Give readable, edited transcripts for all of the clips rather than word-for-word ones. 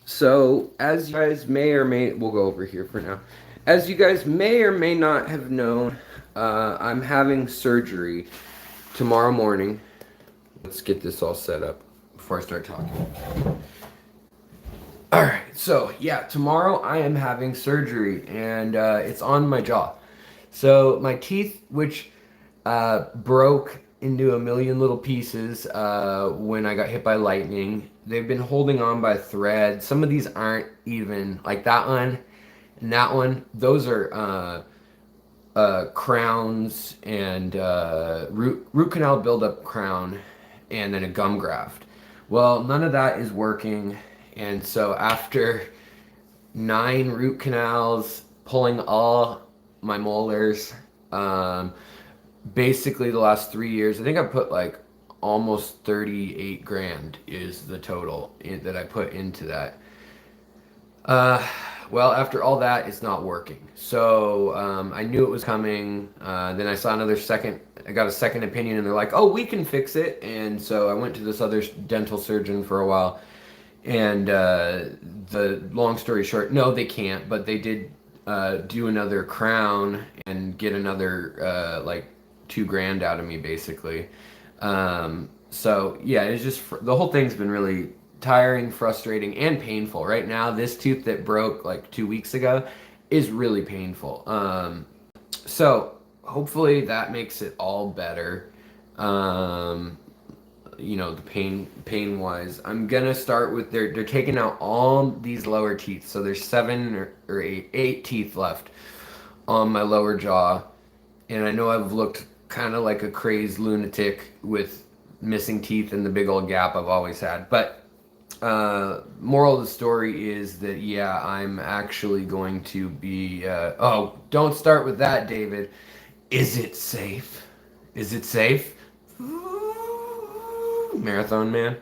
So, as you guys may or may, we'll go over here for now. As you guys may or may not have known, I'm having surgery tomorrow morning. Let's get this all set up before I start talking. Alright, so yeah, tomorrow I am having surgery and it's on my jaw. So, my teeth, which broke into a million little pieces when I got hit by lightning. They've been holding on by thread. Some of these aren't even like that one and that one. Those are crowns and root canal buildup crown and then a gum graft. Well, none of that is working, and so after 9 root canals, pulling all my molars, basically the last 3 years, I think I put like almost 38 grand is the total that I put into that. Well, after all that, it's not working. So I knew it was coming. Then I saw another second. I got a second opinion, and they're like, "Oh, we can fix it." And so I went to this other dental surgeon for a while. And the long story short, no, they can't. But they did do another crown and get another like 2 grand out of me, basically. So yeah, it's just the whole thing's been really tiring, frustrating, and painful. Right now, this tooth that broke like 2 weeks ago is really painful. So hopefully that makes it all better. The pain wise, I'm gonna start with they're taking out all these lower teeth. So there's 7 or 8 teeth left on my lower jaw, and I know I've looked kind of like a crazed lunatic with missing teeth and the big old gap I've always had. But moral of the story is that yeah, I'm actually going to be. Oh, don't start with that, David. Is it safe? Is it safe? Marathon man.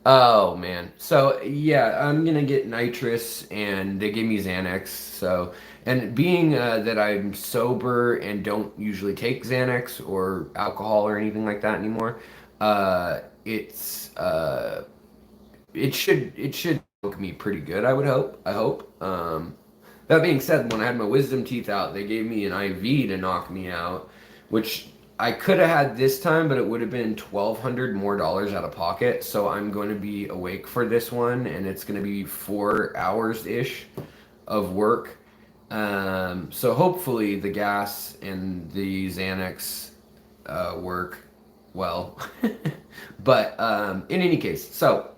Oh man. So yeah, I'm gonna get nitrous, and they gave me Xanax. So, and being that I'm sober and don't usually take Xanax or alcohol or anything like that anymore, it should look me pretty good. I would hope. I hope. That being said, when I had my wisdom teeth out, they gave me an IV to knock me out, which I could have had this time, but it would have been $1,200 more out of pocket. So I'm going to be awake for this one, and it's going to be 4 hours ish of work. So hopefully the gas and the Xanax work well. But in any case, so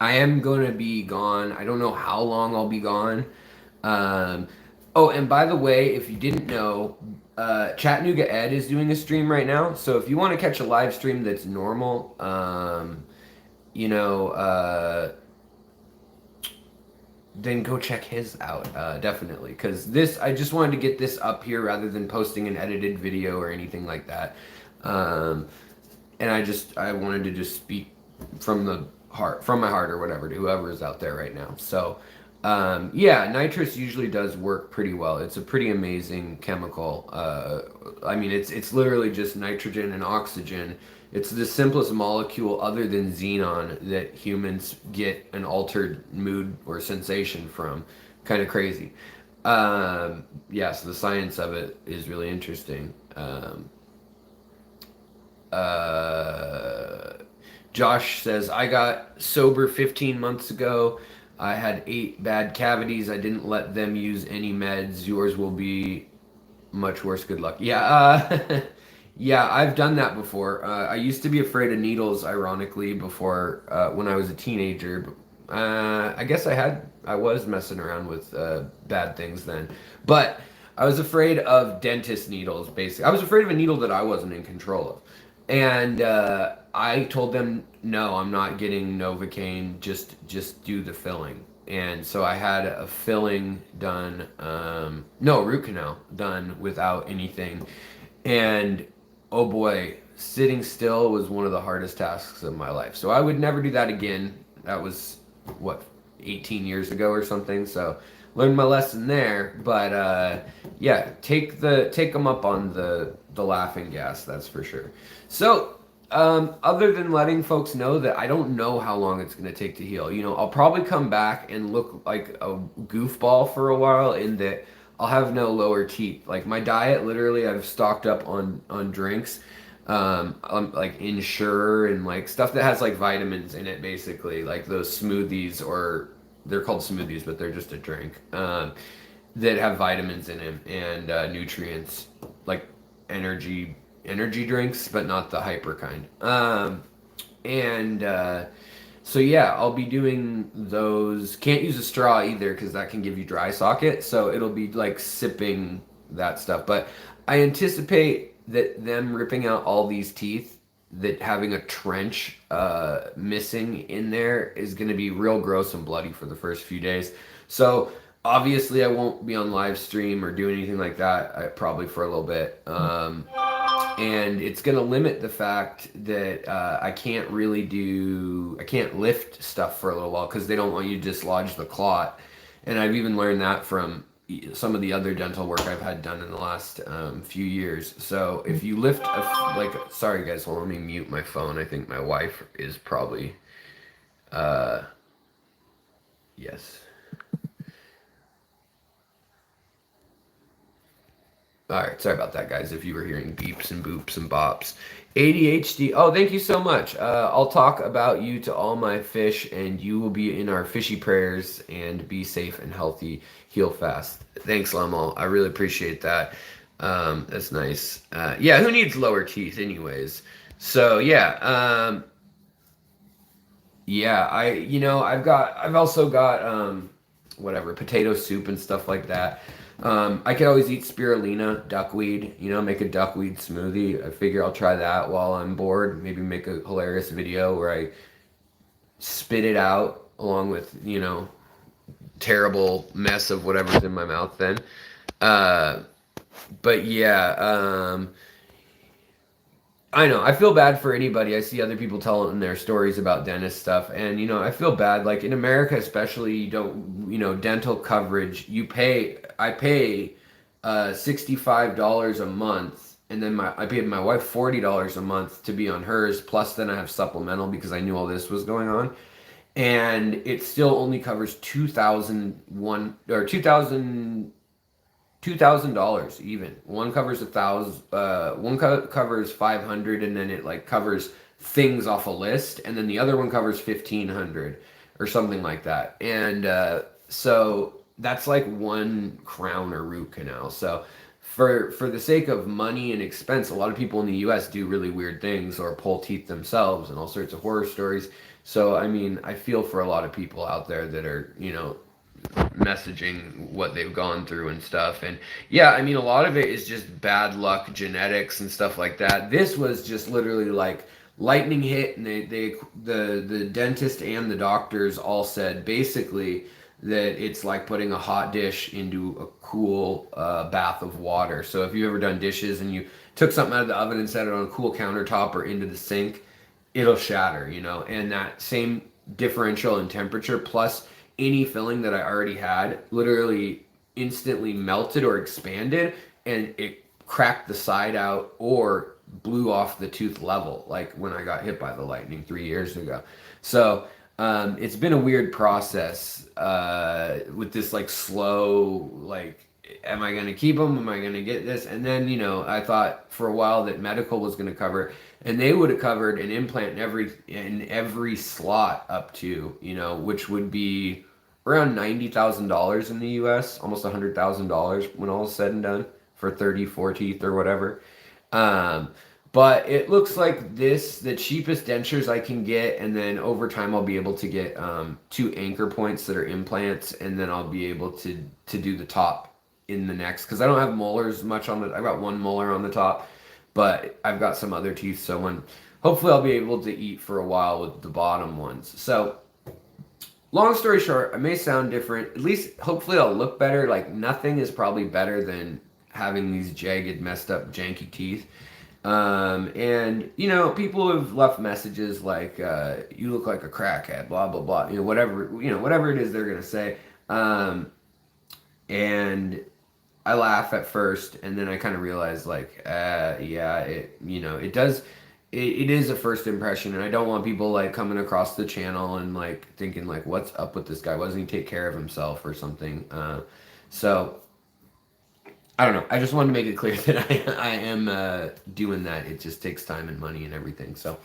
I am going to be gone. I don't know how long I'll be gone. Oh, and by the way, if you didn't know, Chattanooga Ed is doing a stream right now. So if you want to catch a live stream that's normal, you know, then go check his out, definitely. Because this, I just wanted to get this up here rather than posting an edited video or anything like that. And I wanted to just speak from the heart, from my heart or whatever, to whoever is out there right now. So, yeah, nitrous usually does work pretty well. It's a pretty amazing chemical. I mean, it's literally just nitrogen and oxygen. It's the simplest molecule other than xenon that humans get an altered mood or sensation from. Kind of crazy. Yeah, so the science of it is really interesting. Josh says, I got sober 15 months ago. I had 8 bad cavities. I didn't let them use any meds. Yours will be much worse. Good luck. Yeah, yeah, I've done that before. I used to be afraid of needles, ironically, before when I was a teenager. I guess I was messing around with bad things then. But I was afraid of dentist needles, basically. I was afraid of a needle that I wasn't in control of. And I told them, no, I'm not getting Novocaine, just do the filling. And so I had a filling done, no, root canal done without anything. And oh boy, sitting still was one of the hardest tasks of my life. So I would never do that again. That was, what, 18 years ago or something. So learned my lesson there. But yeah, take them up on the laughing gas, that's for sure. So Other than letting folks know that I don't know how long it's going to take to heal. You know, I'll probably come back and look like a goofball for a while in that I'll have no lower teeth. Like my diet, literally, I've stocked up on drinks, like Ensure and like stuff that has like vitamins in it, basically, like those smoothies, or they're called smoothies, but they're just a drink, that have vitamins in them and nutrients, like energy drinks, but not the hyper kind. And So yeah, I'll be doing those. Can't use a straw either because that can give you dry socket. So it'll be like sipping that stuff. But I anticipate that them ripping out all these teeth, that having a trench missing in there is going to be real gross and bloody for the first few days. So obviously I won't be on live stream or do anything like that, probably for a little bit. And it's going to limit the fact that I can't lift stuff for a little while because they don't want you to dislodge the clot. And I've even learned that from some of the other dental work I've had done in the last few years. So if you lift, sorry guys, hold on, let me mute my phone. I think my wife is probably, yes. All right, sorry about that, guys, if you were hearing beeps and boops and bops. ADHD, oh, thank you so much. I'll talk about you to all my fish, and you will be in our fishy prayers, and be safe and healthy, heal fast. Thanks, Lamal. I really appreciate that. That's nice. Yeah, who needs lower teeth anyways? So, yeah, yeah, I've also got, whatever, potato soup and stuff like that. I could always eat spirulina, duckweed, make a duckweed smoothie. I figure I'll try that while I'm bored. Maybe make a hilarious video where I spit it out along with, terrible mess of whatever's in my mouth then. But yeah, I know. I feel bad for anybody. I see other people telling their stories about dentist stuff, and I feel bad. Like in America, especially, you don't, dental coverage. I pay $65 a month, and then I paid my wife $40 a month to be on hers. Plus, then I have supplemental because I knew all this was going on, and it still only covers 2,001 or 2,000. $2,000 even. One covers 1,000. One covers 500, and then it like covers things off a list, and then the other one covers 1,500 or something like that. And so that's like one crown or root canal. So for the sake of money and expense, a lot of people in the U.S. do really weird things or pull teeth themselves and all sorts of horror stories. So I mean, I feel for a lot of people out there that are messaging what they've gone through and stuff. And yeah, I mean, a lot of it is just bad luck, genetics and stuff like that. This was just literally like lightning hit, and the dentist and the doctors all said basically that it's like putting a hot dish into a cool bath of water. So if you've ever done dishes and you took something out of the oven and set it on a cool countertop or into the sink, it'll shatter, and that same differential in temperature plus any filling that I already had literally instantly melted or expanded, and it cracked the side out or blew off the tooth level, like when I got hit by the lightning 3 years ago. So it's been a weird process with this like slow, like, am I going to keep them? Am I going to get this? And then, I thought for a while that medical was going to cover it, and they would have covered an implant in every slot up to, which would be around $90,000 in the US, almost $100,000 when all is said and done for 34 teeth or whatever. But it looks like the cheapest dentures I can get, and then over time I'll be able to get 2 anchor points that are implants, and then I'll be able to do the top in the next, because I don't have molars much I've got 1 molar on the top, but I've got some other teeth, so hopefully I'll be able to eat for a while with the bottom ones. So long story short, I may sound different. At least, hopefully, I'll look better. Like, nothing is probably better than having these jagged, messed up, janky teeth. And, people have left messages like, you look like a crackhead, blah, blah, blah. Whatever it is they're going to say. And I laugh at first, and then I kind of realize, like, yeah, it does. it is a first impression, and I don't want people like coming across the channel and like thinking like, what's up with this guy? Why doesn't he take care of himself or something? So I don't know. I just wanted to make it clear that I am doing that. It just takes time and money and everything. So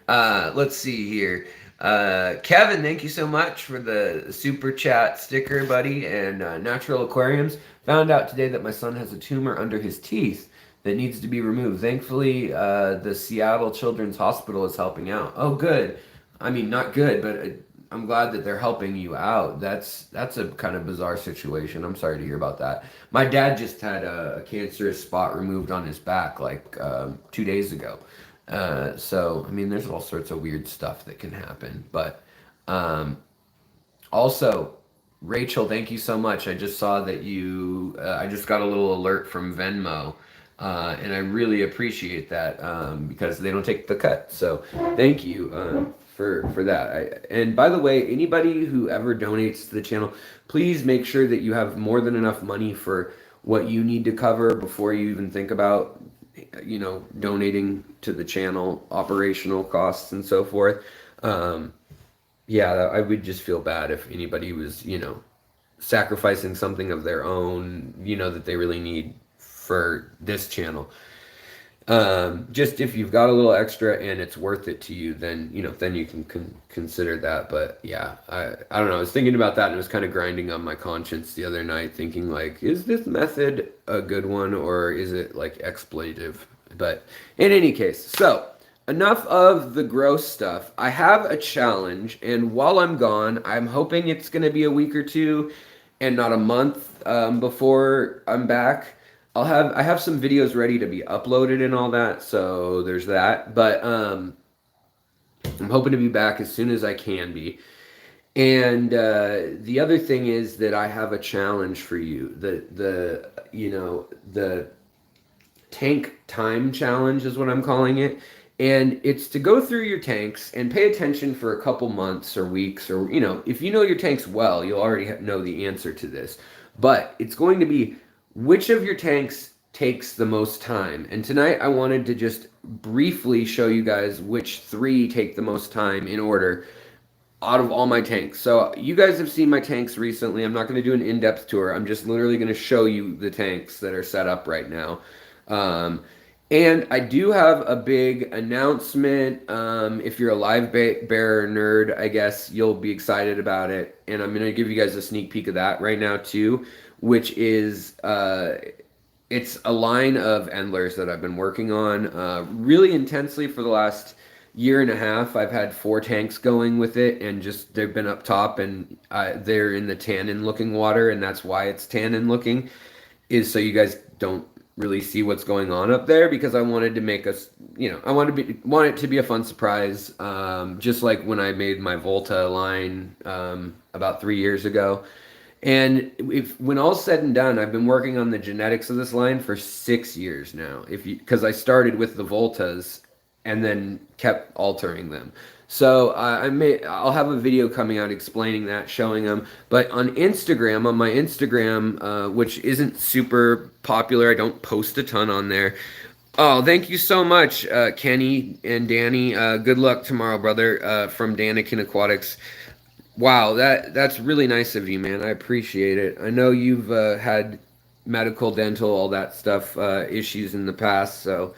let's see here. Kevin, thank you so much for the super chat sticker, buddy. And Natural Aquariums found out today that my son has a tumor under his teeth that needs to be removed. Thankfully, the Seattle Children's Hospital is helping out. Oh, good. I mean, not good, but I'm glad that they're helping you out. That's a kind of bizarre situation. I'm sorry to hear about that. My dad just had a cancerous spot removed on his back like 2 days ago. So, I mean, there's all sorts of weird stuff that can happen. But also, Rachel, thank you so much. I just saw that I just got a little alert from Venmo. And I really appreciate that because they don't take the cut. So thank you for that. And by the way, anybody who ever donates to the channel, please make sure that you have more than enough money for what you need to cover before you even think about, donating to the channel, operational costs and so forth. Yeah, I would just feel bad if anybody was, sacrificing something of their own, that they really need for this channel. Just if you've got a little extra and it's worth it to you, then you can consider that. But yeah, I don't know. I was thinking about that and it was kind of grinding on my conscience the other night, thinking like, is this method a good one or is it like exploitative? But in any case, so enough of the gross stuff. I have a challenge, and while I'm gone, I'm hoping it's going to be a week or two and not a month before I'm back. I have some videos ready to be uploaded and all that, so there's that. But I'm hoping to be back as soon as I can be. And the other thing is that I have a challenge for you. The tank time challenge is what I'm calling it. And it's to go through your tanks and pay attention for a couple months or weeks, or if you know your tanks well, you'll already know the answer to this. But it's going to be which of your tanks takes the most time. And tonight I wanted to just briefly show you guys which 3 take the most time in order out of all my tanks. So you guys have seen my tanks recently. I'm not going to do an in-depth tour. I'm just literally going to show you the tanks that are set up right now. And I do have a big announcement. If you're a live bearer nerd, I guess you'll be excited about it. And I'm going to give you guys a sneak peek of that right now too, which is it's a line of endlers that I've been working on really intensely for the last year and a half. I've had 4 tanks going with it, and just they've been up top, and they're in the tannin looking water, and that's why it's tannin looking, is so you guys don't really see what's going on up there, because I wanted to make us, I want it to be a fun surprise, just like when I made my Volta line about 3 years ago. And when all's said and done, I've been working on the genetics of this line for 6 years now. Because I started with the Voltas and then kept altering them. So I'll have a video coming out explaining that, showing them. But on my Instagram, which isn't super popular, I don't post a ton on there. Oh, thank you so much, Kenny and Danny. Good luck tomorrow, brother, from Danikin Aquatics. Wow, that's really nice of you, man. I appreciate it. I know you've had medical, dental, all that stuff issues in the past, so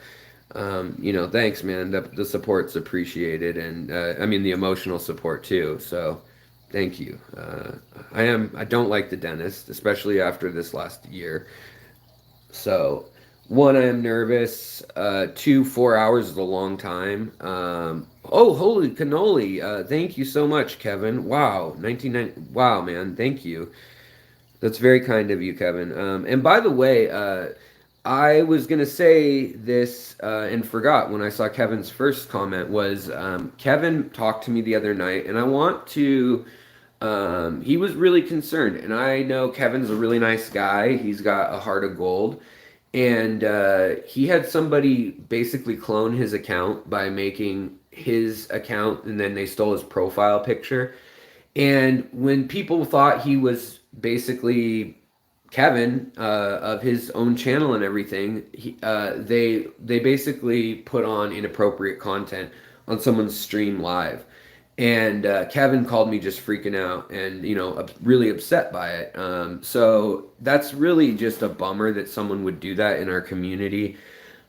thanks, man. The support's appreciated, and I mean the emotional support too. So, thank you. I don't like the dentist, especially after this last year. So, 1, I am nervous. 2, 4 hours is a long time. Oh, holy cannoli. Thank you so much, Kevin. Wow. 1990. Wow, man. Thank you. That's very kind of you, Kevin. And by the way, I was going to say this and forgot when I saw Kevin's first comment was Kevin talked to me the other night, and I want to... he was really concerned, and I know Kevin's a really nice guy. He's got a heart of gold. And he had somebody basically clone his account by making his account, and then they stole his profile picture. And when people thought he was basically Kevin of his own channel and everything, they basically put on inappropriate content on someone's stream live. And Kevin called me just freaking out and, really upset by it. So that's really just a bummer that someone would do that in our community.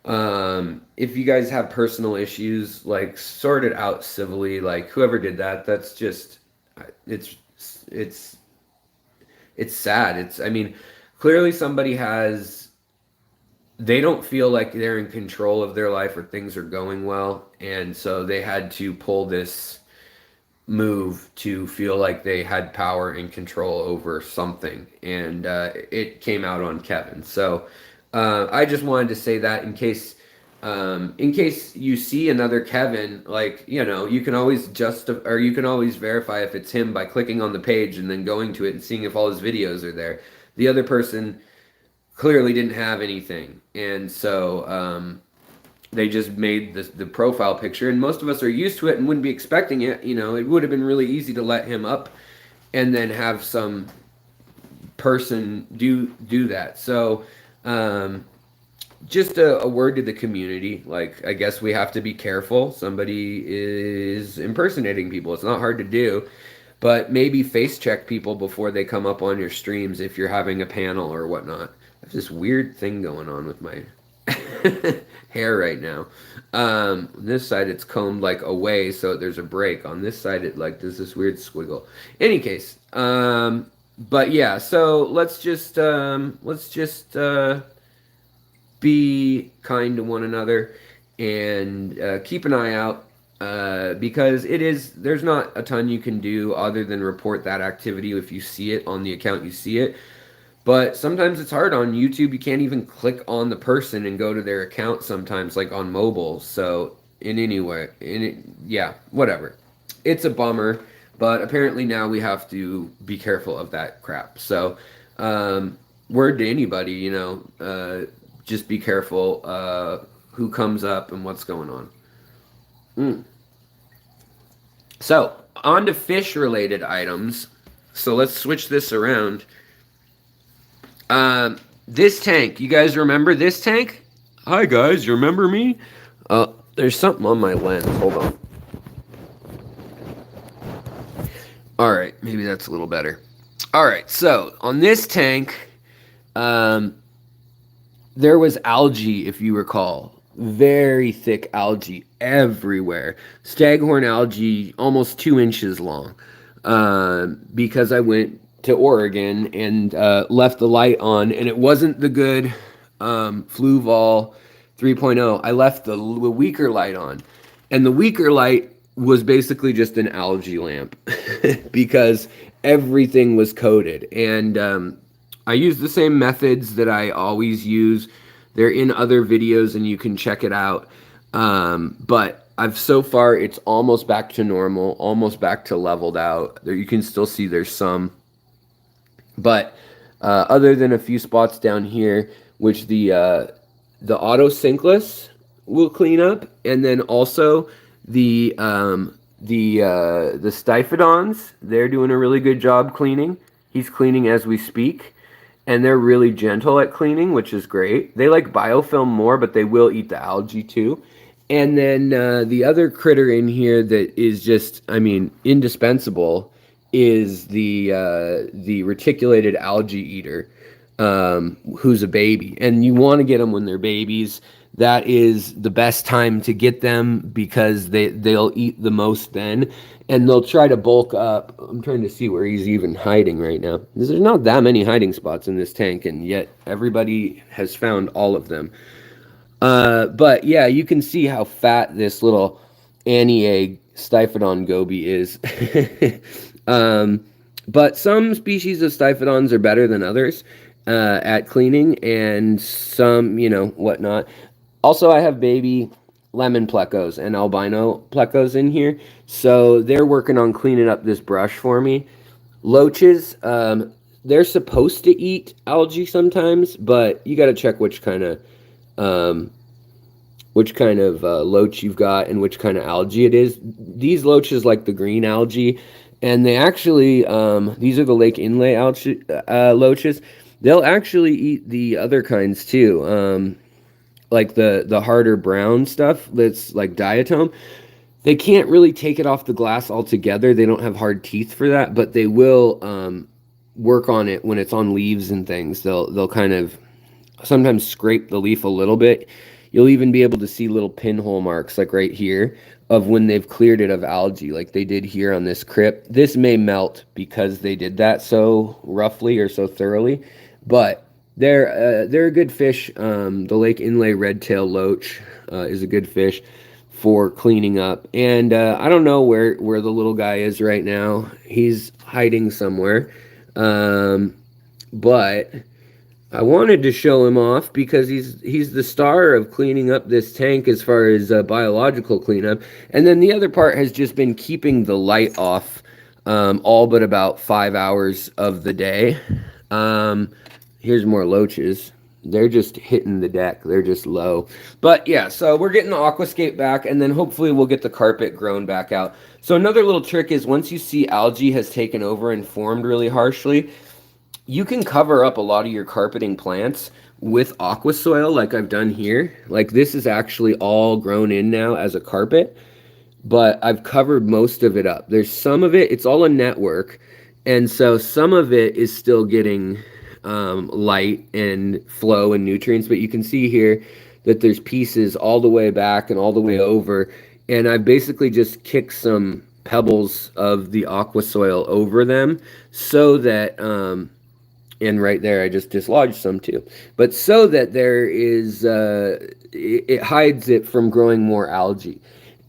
If you guys have personal issues, like, sort it out civilly. Like, whoever did that, that's just, it's, it's, it's sad. I mean, clearly somebody they don't feel like they're in control of their life or things are going well. And so they had to pull this move to feel like they had power and control over something, and it came out on Kevin. So I just wanted to say that in case you see another Kevin, like, you can always or you can always verify if it's him by clicking on the page and then going to it and seeing if all his videos are there. The other person clearly didn't have anything, and so they just made the profile picture, and most of us are used to it and wouldn't be expecting it. It would have been really easy to let him up and then have some person do that. So just a word to the community. Like, I guess we have to be careful. Somebody is impersonating people. It's not hard to do, but maybe face check people before they come up on your streams if you're having a panel or whatnot. I have this weird thing going on with my hair right now. On this side it's combed like away, so there's a break. On this side it like does this weird squiggle. Any case, but yeah, so let's just be kind to one another and keep an eye out, because there's not a ton you can do other than report that activity if you see it on the account you see it. But sometimes it's hard on YouTube. You can't even click on the person and go to their account sometimes, like on mobile. So yeah, whatever. It's a bummer, but apparently now we have to be careful of that crap. So word to anybody, just be careful who comes up and what's going on. So on to fish-related items. So let's switch this around. This tank, you guys remember this tank? Hi guys, you remember me? There's something on my lens. Hold on. All right, maybe that's a little better. All right, so on this tank, there was algae, if you recall. Very thick algae everywhere. Staghorn algae, almost 2 inches long. Because I went to Oregon and left the light on, and it wasn't the good Fluval 3.0. I left the weaker light on, and the weaker light was basically just an algae lamp because everything was coated. And I used the same methods that I always use. They're in other videos and you can check it out. But so far it's almost back to normal, almost back to leveled out. There you can still see there's some. But other than a few spots down here, which the auto sinkless will clean up, and then also the Stiphodons, they're doing a really good job cleaning. He's cleaning as we speak, and they're really gentle at cleaning, which is great. They like biofilm more, but they will eat the algae too. And then the other critter in here that is just, indispensable is the Reticulated Algae Eater, who's a baby. And you want to get them when they're babies. That is the best time to get them because they'll eat the most then. And they'll try to bulk up. I'm trying to see where he's even hiding right now. There's not that many hiding spots in this tank, and yet everybody has found all of them. But yeah, you can see how fat this little anti-egg Stiphodon goby is. But some species of Stiphodons are better than others at cleaning, and some, whatnot. Also, I have baby lemon plecos and albino plecos in here, so they're working on cleaning up this brush for me. Loaches, they're supposed to eat algae sometimes, but you got to check which kind of loach you've got and which kind of algae it is. These loaches like the green algae, and they actually these are the Lake Inlet loaches. they'll actually eat the other kinds too. Like the harder brown stuff that's like diatom. They can't really take it off the glass altogether. They don't have hard teeth for that, but they will work on it when it's on leaves and things. They'll kind of sometimes scrape the leaf a little bit. You'll even be able to see little pinhole marks like right here of when they've cleared it of algae like they did here on this crypt. This may melt because they did that so roughly or so thoroughly, but they're a good fish. The lake inlay red-tailed loach is a good fish for cleaning up. And I don't know where the little guy is right now. He's hiding somewhere. But I wanted to show him off because he's the star of cleaning up this tank as far as biological cleanup. And then the other part has just been keeping the light off all but about 5 hours of the day. Here's more loaches. They're just hitting the deck. They're just low. But yeah, so we're getting the aquascape back, and then hopefully we'll get the carpet grown back out. So another little trick is once you see algae has taken over and formed really harshly, you can cover up a lot of your carpeting plants with aqua soil like I've done here. Like this is actually all grown in now as a carpet, but I've covered most of it up. There's some of it, it's all a network, and so some of it is still getting light and flow and nutrients, but you can see here that there's pieces all the way back and all the way over, and I basically just kicked some pebbles of the aqua soil over them so that and right there I just dislodged some too, but so that there is it hides it from growing more algae,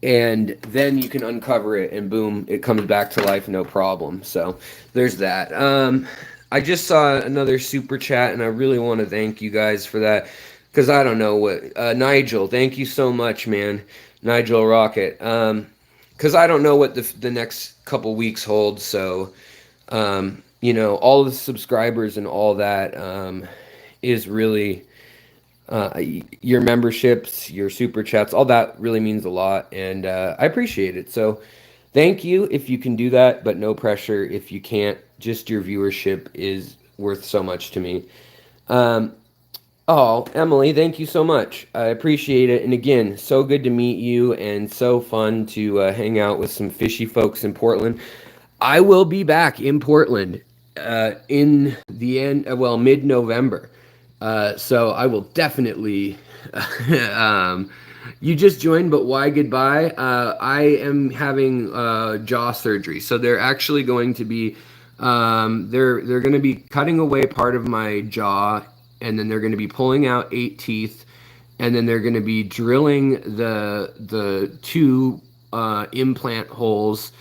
and then you can uncover it and boom, it comes back to life, no problem. So there's that. I just saw another super chat, and I really want to thank you guys for that, because I don't know what Nigel, thank you so much, man. Nigel Rocket, because I don't know what the next couple weeks hold. So you know, all the subscribers and all that is really your memberships, your super chats, all that really means a lot, and I appreciate it. So thank you if you can do that, but no pressure if you can't. Just your viewership is worth so much to me. Oh, Emily, thank you so much. I appreciate it. And again, so good to meet you and so fun to hang out with some fishy folks in Portland. I will be back in Portland in the end, well, mid-November. So I will definitely, you just joined, but why goodbye? I am having jaw surgery. So they're actually going to be, they're going to be cutting away part of my jaw, and then they're going to be pulling out 8 teeth, and then they're going to be drilling the 2 implant holes,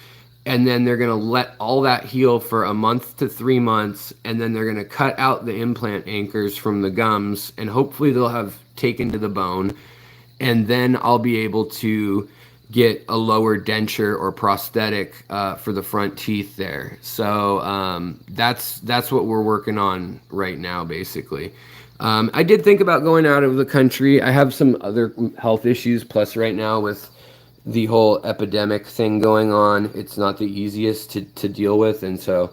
and then they're going to let all that heal for a month to 3 months, and then they're going to cut out the implant anchors from the gums, and hopefully they'll have taken to the bone, and then I'll be able to get a lower denture or prosthetic for the front teeth there. So that's what we're working on right now, basically. I did think about going out of the country. I have some other health issues, plus right now with the whole epidemic thing going on, it's not the easiest to deal with, and so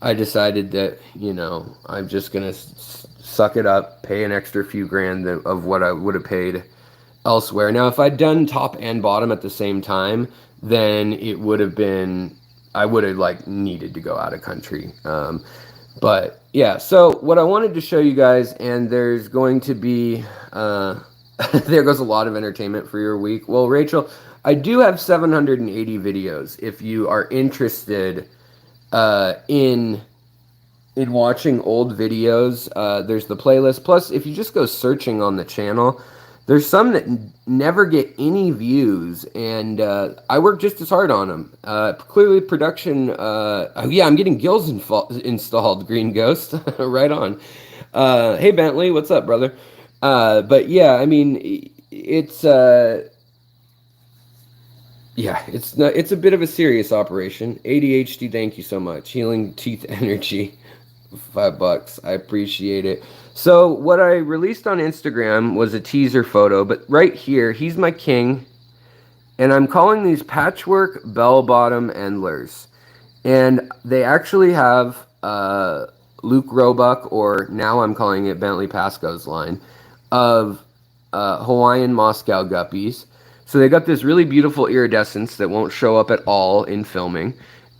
I decided that, you know, I'm just gonna suck it up, pay an extra few grand of what I would have paid elsewhere. Now, if I'd done top and bottom at the same time, then it would have been, I would have like needed to go out of country. But yeah, so what I wanted to show you guys, and there's going to be, there goes a lot of entertainment for your week. Well, Rachel, I do have 780 videos if you are interested in watching old videos. There's the playlist. Plus, if you just go searching on the channel, there's some that never get any views, and I work just as hard on them. Clearly, production. Yeah, I'm getting gills installed. Green Ghost, right on. Hey Bentley, what's up, brother? But yeah, I mean, it's yeah, it's a bit of a serious operation. ADHD, thank you so much. Healing Teeth Energy, $5. I appreciate it. So what I released on Instagram was a teaser photo, but right here, he's my king, and I'm calling these patchwork bell-bottom endlers, and they actually have Luke Roebuck, or now I'm calling it Bentley Pasco's line, of Hawaiian Moscow guppies. So they got this really beautiful iridescence that won't show up at all in filming.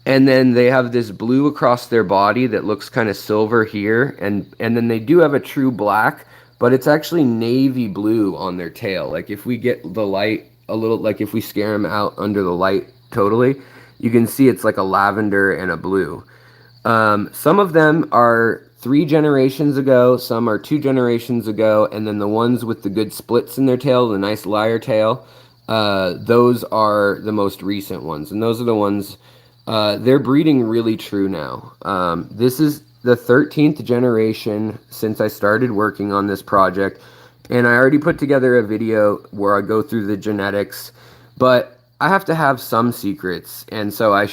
And then they have this blue across their body that looks kind of silver here. And then they do have a true black, but it's actually navy blue on their tail. Like if we get the light a little, like if we scare them out under the light totally, you can see it's like a lavender and a blue. Some of them are 3 generations ago, some are 2 generations ago, and then the ones with the good splits in their tail, the nice lyre tail, those are the most recent ones. And those are the ones, they're breeding really true now. This is the 13th generation since I started working on this project, and I already put together a video where I go through the genetics, but I have to have some secrets, and so I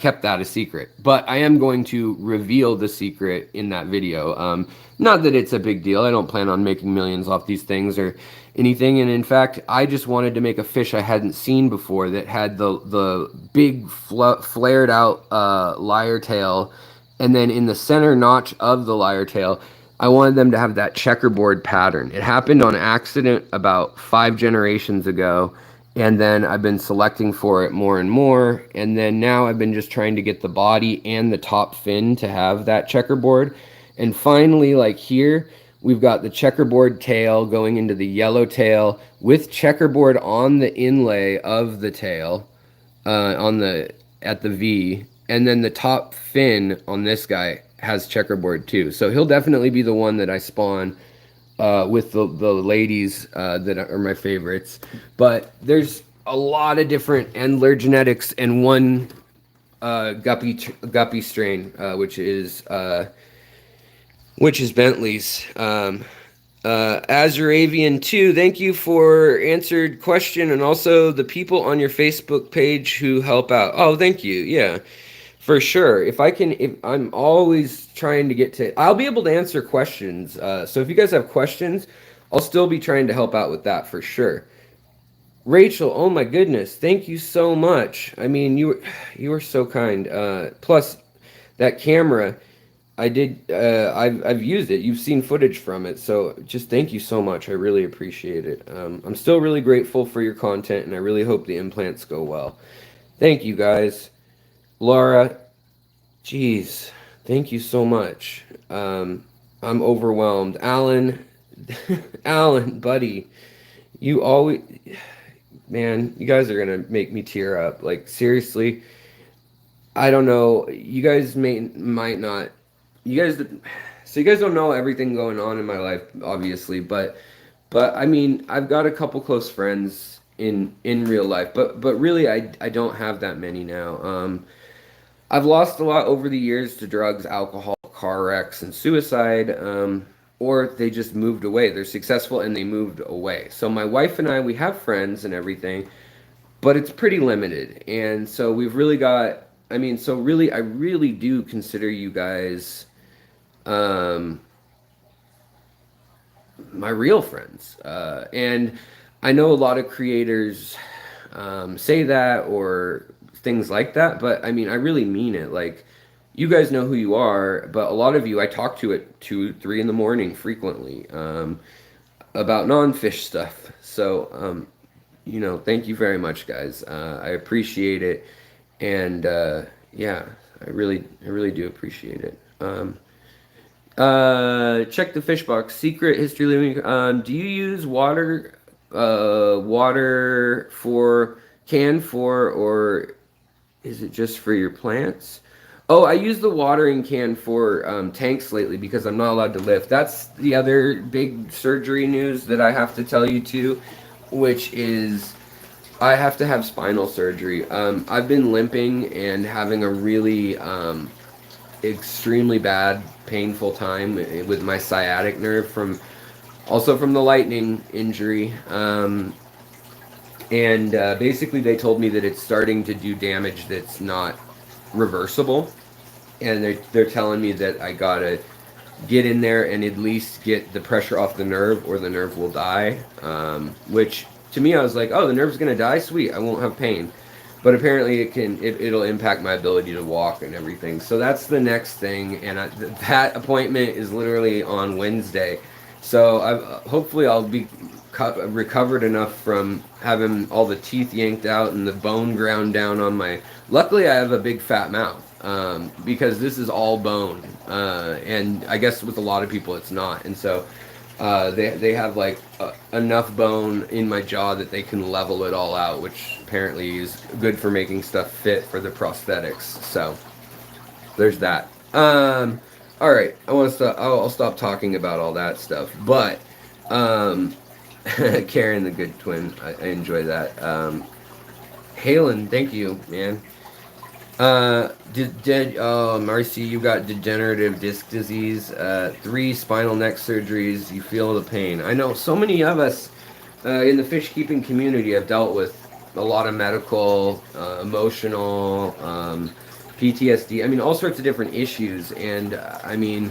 kept that a secret. But I am going to reveal the secret in that video. Not that it's a big deal. I don't plan on making millions off these things or anything. And in fact, I just wanted to make a fish I hadn't seen before that had the big flared out lyre tail, and then in the center notch of the lyre tail, I wanted them to have that checkerboard pattern. It happened on accident about 5 generations ago. And then I've been selecting for it more and more. And then now I've been just trying to get the body and the top fin to have that checkerboard. And finally, like here, we've got the checkerboard tail going into the yellow tail with checkerboard on the inlay of the tail, at the V. And then the top fin on this guy has checkerboard too. So he'll definitely be the one that I spawn with the ladies that are my favorites. But there's a lot of different Endler genetics and one guppy strain, which is Bentley's. Azuravian 2, thank you for answered question, and also the people on your Facebook page who help out. Oh, thank you. Yeah. For sure. If I'm always trying to get to, I'll be able to answer questions. So if you guys have questions, I'll still be trying to help out with that for sure. Rachel, oh my goodness, thank you so much. I mean, you were so kind. Plus, that camera, I've used it. You've seen footage from it, so just thank you so much. I really appreciate it. I'm still really grateful for your content, and I really hope the implants go well. Thank you guys. Laura, geez, thank you so much. I'm overwhelmed. Alan, Alan, buddy, you always, man, you guys are gonna make me tear up. Like seriously, I don't know. You guys might not. So you guys don't know everything going on in my life, obviously, but I mean, I've got a couple close friends in real life, but really, I don't have that many now. I've lost a lot over the years to drugs, alcohol, car wrecks, and suicide, or they just moved away. They're successful and they moved away. So my wife and I, we have friends and everything, but it's pretty limited. And so we've really got, I mean, so really, I really do consider you guys my real friends. And I know a lot of creators say that or things like that, but I mean, I really mean it. Like, you guys know who you are, but a lot of you I talk to at 2, 3 in the morning frequently about non-fish stuff. So, you know, thank you very much, guys. I appreciate it, and yeah, I really do appreciate it. Check the fish box. Secret history living. Do you use water for or is it just for your plants? Oh, I use the watering can for tanks lately because I'm not allowed to lift. That's the other big surgery news that I have to tell you too, which is I have to have spinal surgery. I've been limping and having a really extremely bad, painful time with my sciatic nerve from the lightning injury. And basically they told me that it's starting to do damage that's not reversible, and they're telling me that I gotta get in there and at least get the pressure off the nerve or the nerve will die, which to me I was like, oh, the nerve's gonna die, sweet, I won't have pain. but apparently it'll impact my ability to walk and everything. So that's the next thing, and that appointment is literally on Wednesday. So hopefully I'll be recovered enough from having all the teeth yanked out and the bone ground down on my. Luckily, I have a big fat mouth, because this is all bone, and I guess with a lot of people it's not, and so. They have like enough bone in my jaw that they can level it all out, which apparently is good for making stuff fit for the prosthetics. So there's that. All right, I'll stop talking about all that stuff. But Karen, the good twin, I enjoy that. Halen, thank you, man. Marcy, you got degenerative disc disease, 3 spinal neck surgeries, you feel the pain. I know so many of us in the fish keeping community have dealt with a lot of medical, emotional, PTSD, I mean, all sorts of different issues, and I mean,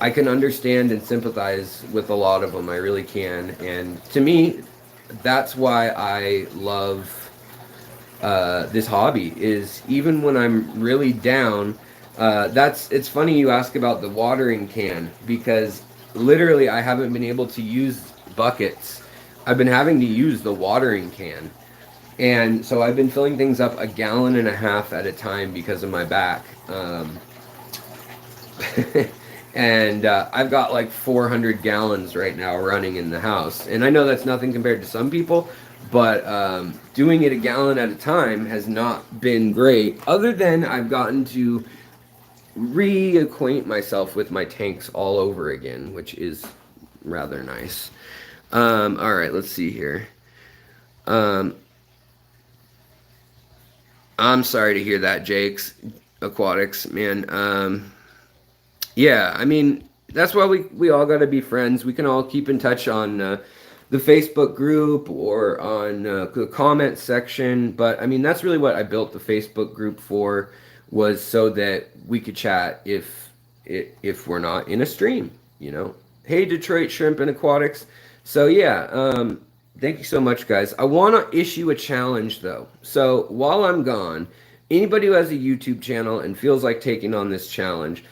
I can understand and sympathize with a lot of them, I really can, and to me, that's why I love this hobby, is even when I'm really down. It's funny you ask about the watering can, because literally I haven't been able to use buckets. I've been having to use the watering can, and so I've been filling things up 1.5 gallons at a time because of my back. And I've got like 400 gallons right now running in the house, and I know that's nothing compared to some people, but doing it 1 gallon at a time has not been great, other than I've gotten to reacquaint myself with my tanks all over again, which is rather nice. All right, let's see here. I'm sorry to hear that, Jake's Aquatics, man. Yeah, I mean, that's why we all got to be friends. We can all keep in touch on the Facebook group or on the comment section. But I mean, that's really what I built the Facebook group for, was so that we could chat if we're not in a stream, you know. Hey, Detroit Shrimp and Aquatics. So yeah, thank you so much, guys. I want to issue a challenge though. So while I'm gone, anybody who has a YouTube channel and feels like taking on this challenge,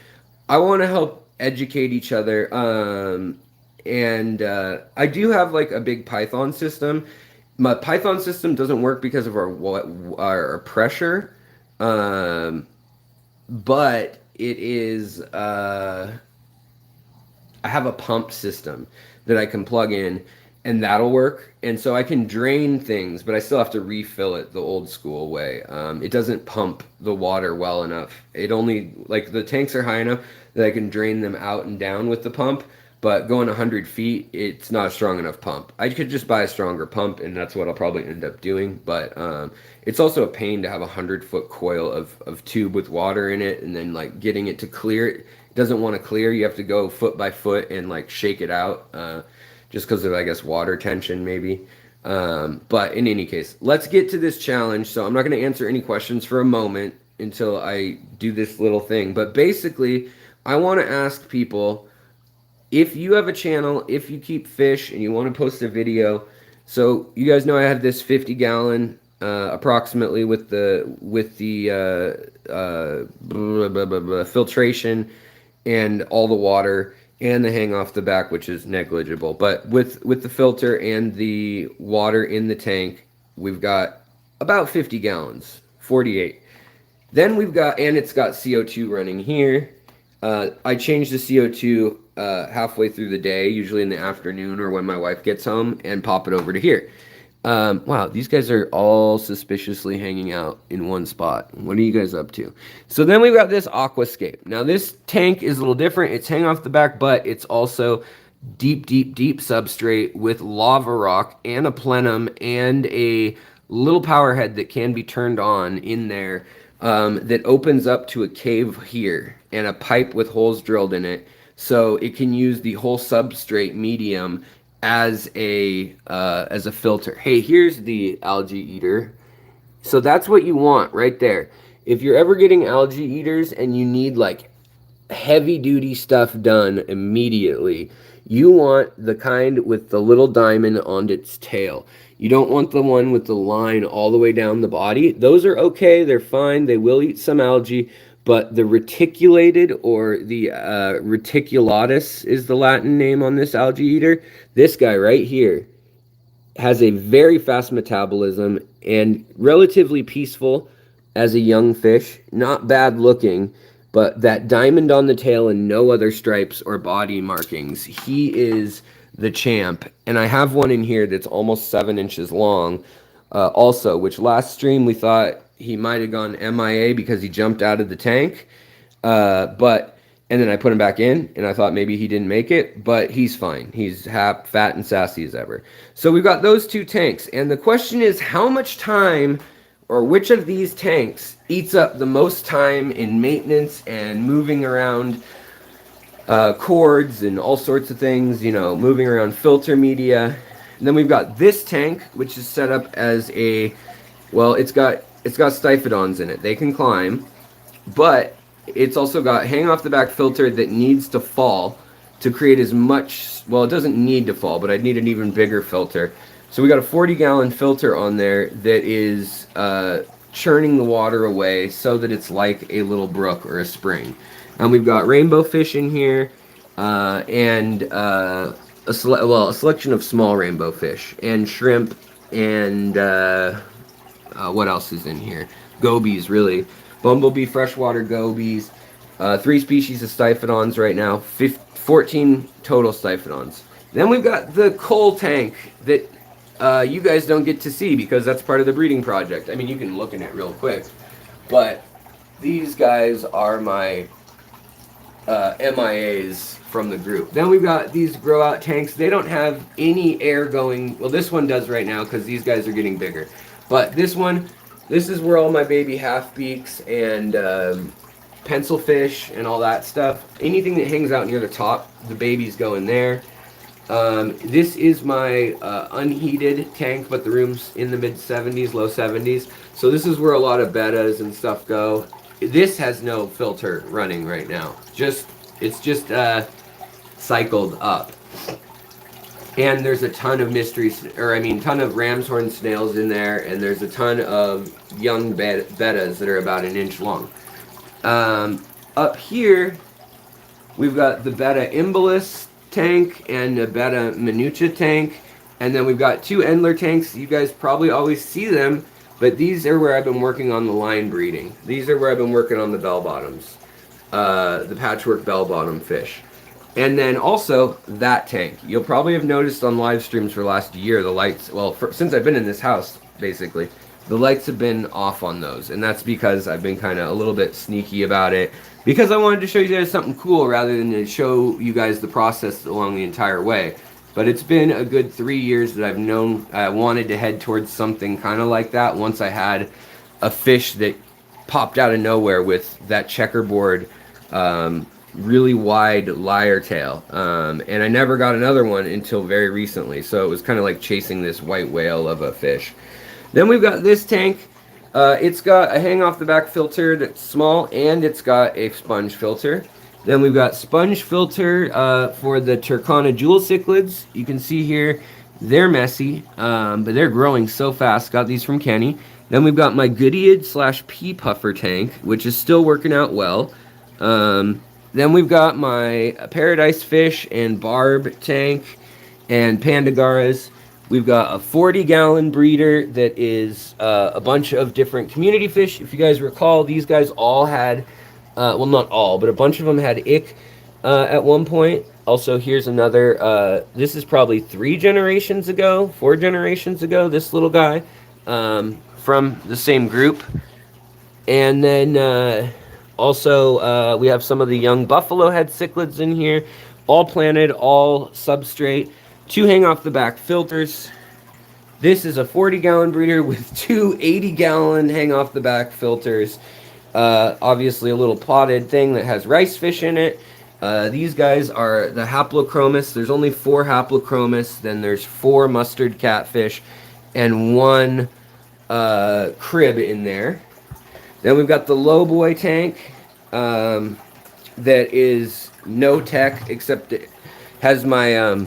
I want to help educate each other. And I do have like a big Python system. My Python system doesn't work because of our pressure, but it is. I have a pump system that I can plug in, and that'll work. And so I can drain things, but I still have to refill it the old school way. It doesn't pump the water well enough. It only, like, the tanks are high enough that I can drain them out and down with the pump, but going 100 feet, it's not a strong enough pump. I could just buy a stronger pump, and that's what I'll probably end up doing. But it's also a pain to have a 100-foot coil of tube with water in it, and then like getting it to clear. It doesn't want to clear. You have to go foot by foot and like shake it out, just because of, I guess, water tension maybe. But in any case, let's get to this challenge. So I'm not going to answer any questions for a moment until I do this little thing. But basically, I want to ask people, if you have a channel, if you keep fish and you want to post a video. So you guys know I have this 50-gallon approximately with the filtration and all the water and the hang off the back, which is negligible. But with the filter and the water in the tank, we've got about 50 gallons, 48. Then we've got, and it's got CO2 running here. I change the CO2 halfway through the day, usually in the afternoon or when my wife gets home, and pop it over to here. Wow, these guys are all suspiciously hanging out in one spot. What are you guys up to? So then we've got this aquascape. Now this tank is a little different. It's hang off the back, but it's also deep substrate with lava rock and a plenum and a little power head that can be turned on in there, that opens up to a cave here and a pipe with holes drilled in it, so it can use the whole substrate medium as a filter. Hey, here's the Algae Eater. So that's what you want right there. If you're ever getting Algae Eaters and you need like heavy duty stuff done immediately. You want the kind with the little diamond on its tail. You don't want the one with the line all the way down the body. Those are okay, they're fine, they will eat some algae, but the reticulated, or the reticulatus is the Latin name on this algae eater. This guy right here has a very fast metabolism and relatively peaceful as a young fish. Not bad looking, but that diamond on the tail and no other stripes or body markings. He is the champ. And I have one in here that's almost 7 inches long also, which last stream we thought he might have gone MIA because he jumped out of the tank. And then I put him back in, and I thought maybe he didn't make it, but he's fine. He's fat and sassy as ever. So we've got those 2 tanks, and the question is how much time, or which of these tanks eats up the most time in maintenance and moving around cords and all sorts of things, you know, moving around filter media. And then we've got this tank, which is set up as a, well, it's got stiphodons in it. They can climb, but it's also got hang off the back filter that needs to fall to create as much, well, it doesn't need to fall, but I'd need an even bigger filter. So we got a 40-gallon filter on there that is churning the water away so that it's like a little brook or a spring. And we've got rainbow fish in here, and a selection of small rainbow fish and shrimp, and what else is in here? Gobies, really. Bumblebee freshwater gobies, 3 species of stiphodons right now, 14 total stiphodons. Then we've got the coal tank that you guys don't get to see because that's part of the breeding project. I mean, you can look in it real quick, but these guys are my MIAs from the group. Then we've got these grow out tanks. They don't have any air going. Well, this one does right now because these guys are getting bigger. But this one, this is where all my baby half beaks and pencil fish and all that stuff. Anything that hangs out near the top, the babies go in there. This is my unheated tank, but the room's in the mid 70s, low 70s. So this is where a lot of bettas and stuff go. This has no filter running right now. It's just cycled up. And there's a ton of ton of ram's horn snails in there, and there's a ton of young bettas that are about 1 inch long. Up here, we've got the betta imbolus tank and a betta minutia tank, and then we've got 2 Endler tanks. You guys probably always see them, but these are where I've been working on the line breeding. These are where I've been working on the bell bottoms, the patchwork bell bottom fish. And then also that tank. You'll probably have noticed on live streams for the last year, the lights, well, since I've been in this house, basically, the lights have been off on those. And that's because I've been kind of a little bit sneaky about it, because I wanted to show you guys something cool rather than to show you guys the process along the entire way. But it's been a good 3 years that I've known I wanted to head towards something kind of like that once I had a fish that popped out of nowhere with that checkerboard really wide lyre tail, and I never got another one until very recently, so it was kind of like chasing this white whale of a fish. Then we've got this tank. It's got a hang off the back filter that's small, and it's got a sponge filter. Then we've got sponge filter for the Turkana jewel cichlids. You can see here they're messy, but they're growing so fast. Got these from Kenny. Then we've got my Goodyead / Pea Puffer tank, which is still working out well. Then we've got my paradise fish and barb tank and pandagaras. We've got a 40-gallon breeder that is a bunch of different community fish. If you guys recall, these guys all had, well, not all, but a bunch of them had ick at one point. Also, here's another, this is probably 4 generations ago, this little guy from the same group. And then also, we have some of the young buffalo head cichlids in here, all planted, all substrate, 2 hang off the back filters. This is a 40-gallon breeder with 2 80-gallon hang off the back filters. Obviously a little potted thing that has rice fish in it. These guys are the haplochromis. There's only 4 haplochromis, then there's 4 mustard catfish, and 1 crib in there. Then we've got the low boy tank. that is no tech, except it has my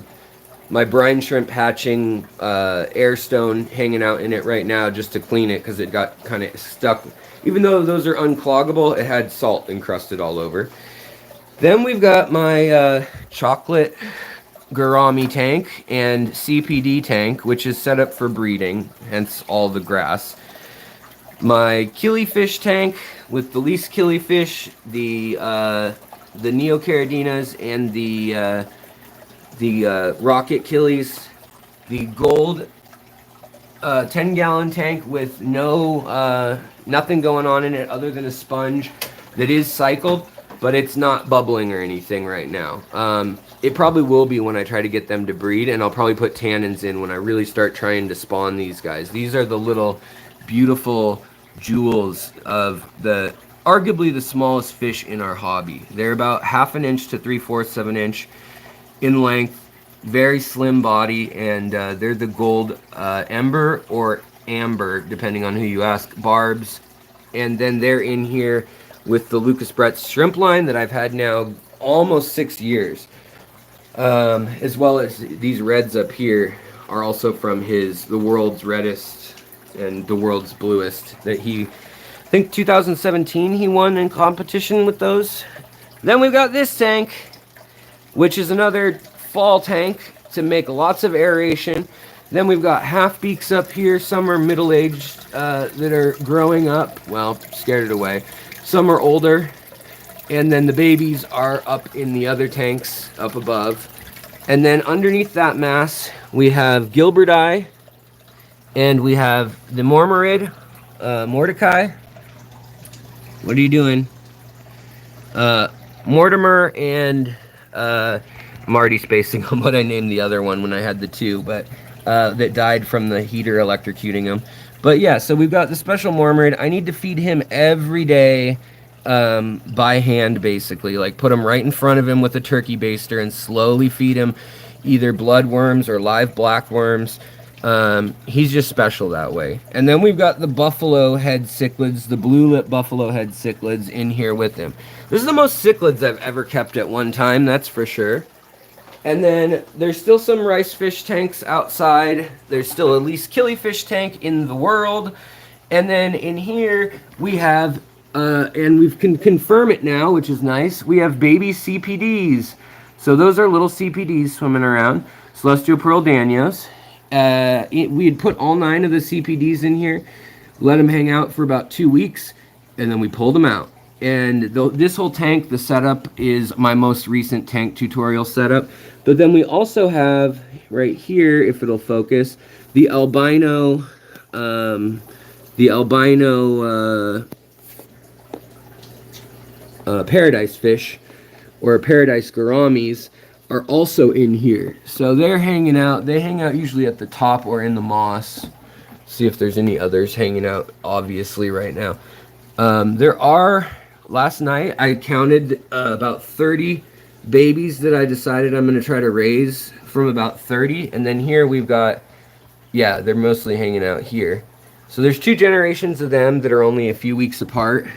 my brine shrimp hatching air stone hanging out in it right now just to clean it because it got kind of stuck. Even though those are uncloggable, it had salt encrusted all over. Then we've got my chocolate gourami tank and CPD tank, which is set up for breeding, hence all the grass. My killifish tank with the least killifish, the neocaradinas, and the rocket killies. The gold 10-gallon tank with no nothing going on in it other than a sponge that is cycled, but it's not bubbling or anything right now. It probably will be when I try to get them to breed, and I'll probably put tannins in when I really start trying to spawn these guys. These are the little beautiful jewels of the arguably the smallest fish in our hobby. They're about 1/2 inch to 3/4 of an inch in length, very slim body, and they're the gold ember or amber, depending on who you ask, barbs. And then they're in here with the Lucas Brett's shrimp line that I've had now almost 6 years. As well as these reds up here are also from the world's reddest and the world's bluest that I think 2017 he won in competition with those. Then we've got this tank, which is another fall tank to make lots of aeration. Then we've got half beaks up here. Some are middle-aged that are growing up. Well, scared it away. Some are older. And then the babies are up in the other tanks up above. And then underneath that mass, we have Gilbert Eye. And we have the Mormorid, Mordecai. What are you doing? Mortimer and I'm already spacing on what I named the other one when I had the two, but that died from the heater electrocuting him. But yeah, so we've got the special Mormorid. I need to feed him every day by hand, basically. Like put him right in front of him with a turkey baster and slowly feed him either bloodworms or live blackworms. He's just special that way. And then we've got the buffalo head cichlids, the blue lip buffalo head cichlids in here with him. This is the most cichlids I've ever kept at one time, that's for sure. And then there's still some rice fish tanks outside. There's still a least killifish tank in the world. And then in here we have, and we can confirm it now, which is nice, we have baby CPDs. So those are little CPDs swimming around, celestial pearl danios. We had put all 9 of the CPDs in here, let them hang out for about 2 weeks, and then we pulled them out. And this whole tank, the setup is my most recent tank tutorial setup. But then we also have right here, if it'll focus, the albino paradise fish, or paradise gouramis, are also in here. So they're hanging out. They hang out usually at the top or in the moss. See if there's any others hanging out, obviously, right now. There are, last night, I counted about 30 babies that I decided I'm going to try to raise from about 30. And then here we've got, yeah, they're mostly hanging out here. So there's 2 generations of them that are only a few weeks apart.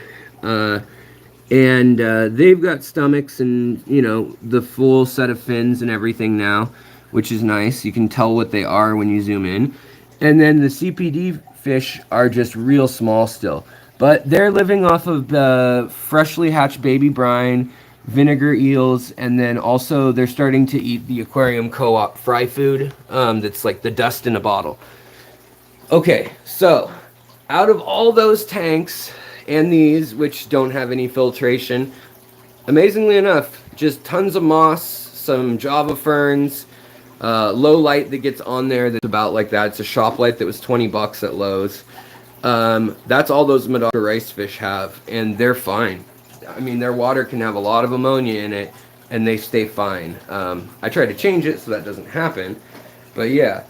And they've got stomachs and, you know, the full set of fins and everything now, which is nice. You can tell what they are when you zoom in. And then the CPD fish are just real small still. But they're living off of freshly hatched baby brine, vinegar eels, and then also they're starting to eat the aquarium co-op fry food that's like the dust in a bottle. Okay, so out of all those tanks and these, which don't have any filtration, amazingly enough, just tons of moss, some java ferns, low light that gets on there that's about like that. It's a shop light that was 20 bucks at Lowe's. That's all those Madara rice fish have, and they're fine. I mean, their water can have a lot of ammonia in it, and they stay fine. I try to change it so that doesn't happen, but yeah.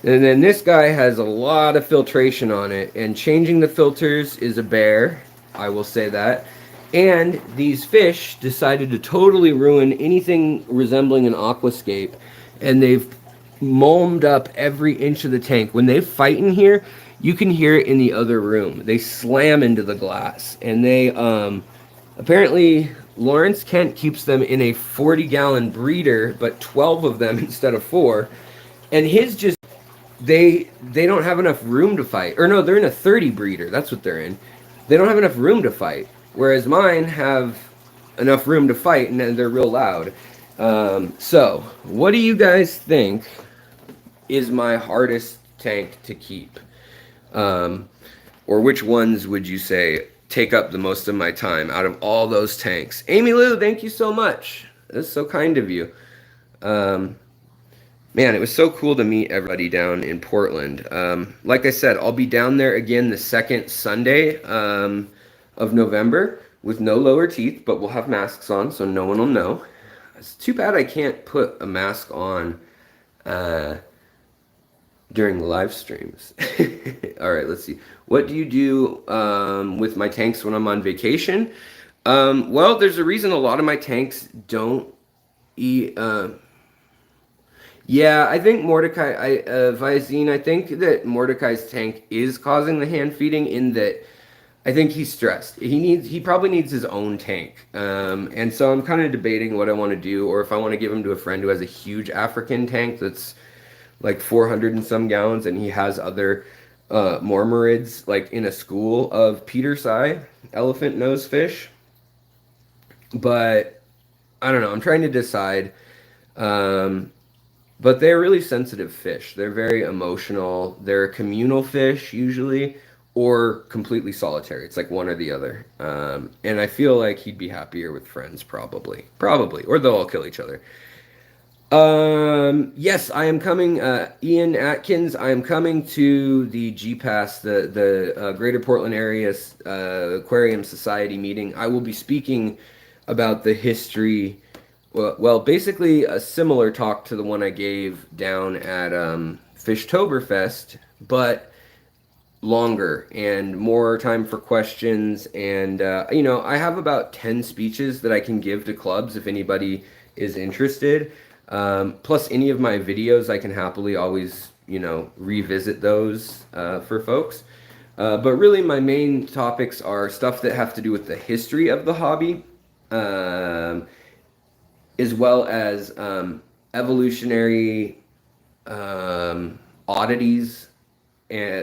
And then this guy has a lot of filtration on it, and changing the filters is a bear, I will say that. And these fish decided to totally ruin anything resembling an aquascape, and they've mulmed up every inch of the tank. When they fight in here, you can hear it in the other room. They slam into the glass, and they apparently Lawrence Kent keeps them in a 40-gallon breeder, but 12 of them instead of 4. And his just, they don't have enough room to fight. Or no, they're in a 30 breeder. That's what they're in. They don't have enough room to fight. Whereas mine have enough room to fight, and they're real loud. So, what do you guys think is my hardest tank to keep? Or which ones would you say take up the most of my time out of all those tanks? Amy Lou, thank you so much. That's so kind of you. Man, it was so cool to meet everybody down in Portland. Like I said, I'll be down there again the second Sunday of November with no lower teeth, but we'll have masks on so no one will know. It's too bad I can't put a mask on during the live streams. All right, let's see. What do you do with my tanks when I'm on vacation? Well, there's a reason a lot of my tanks don't eat. Yeah, I think Mordecai, Visine, I think that Mordecai's tank is causing the hand feeding in that I think he's stressed. He probably needs his own tank. And so I'm kind of debating what I want to do, or if I want to give him to a friend who has a huge African tank that's like 400 and some gallons, and he has other mormerids, like in a school of Petersii, elephant nose fish. But I don't know. I'm trying to decide. But they're really sensitive fish. They're very emotional. They're a communal fish usually, or completely solitary. It's like one or the other. And I feel like he'd be happier with friends, probably. Probably. Or they'll all kill each other. Yes, I am coming. Ian Atkins, I am coming to the GPAS, the Greater Portland Area Aquarium Society meeting. I will be speaking about the history. Well, basically a similar talk to the one I gave down at Fishtoberfest, but longer and more time for questions. And, I have about 10 speeches that I can give to clubs if anybody is interested. Plus any of my videos, I can happily always, revisit those for folks. But really my main topics are stuff that have to do with the history of the hobby. As well as evolutionary oddities,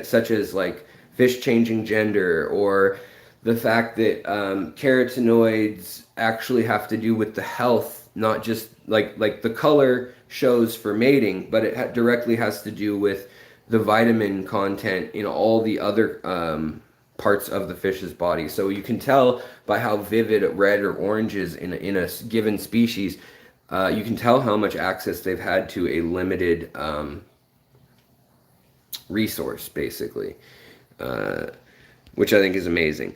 such as like fish changing gender, or the fact that carotenoids actually have to do with the health, not just like the color shows for mating, but it directly has to do with the vitamin content in all the other parts of the fish's body. So you can tell by how vivid red or orange is in a given species. You can tell how much access they've had to a limited resource, basically, which I think is amazing.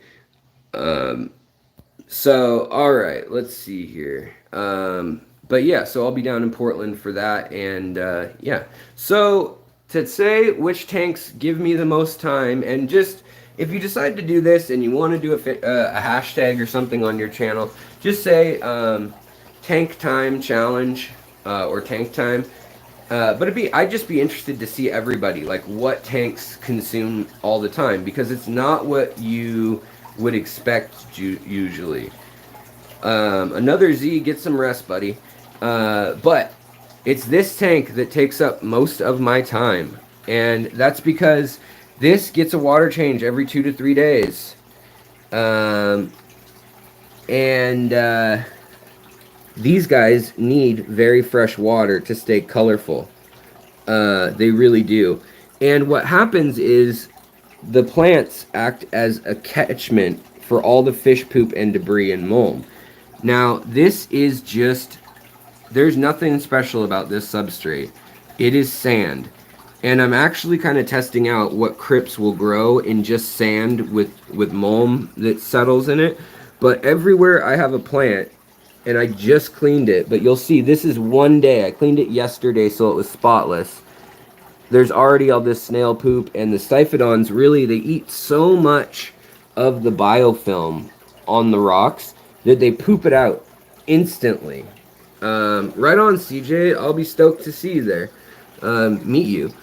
So, all right, let's see here. But yeah, so I'll be down in Portland for that, and yeah. So to say which tanks give me the most time, and just if you decide to do this and you want to do a hashtag or something on your channel, just say tank time challenge or tank time. But I'd just be interested to see everybody, like what tanks consume all the time, because it's not what you would expect usually. Another Z, get some rest, buddy. But it's this tank that takes up most of my time, and that's because this gets a water change every 2 to 3 days. These guys need very fresh water to stay colorful. They really do. And what happens is the plants act as a catchment for all the fish poop and debris and mold. Now, this is just, there's nothing special about this substrate. It is sand. And I'm actually kind of testing out what crypts will grow in just sand with mulm that settles in it. But everywhere I have a plant, and I just cleaned it, but you'll see this is one day. I cleaned it yesterday so it was spotless. There's already all this snail poop, and the Siphodons really, they eat so much of the biofilm on the rocks that they poop it out instantly. Right on, CJ. I'll be stoked to see you there. Meet you.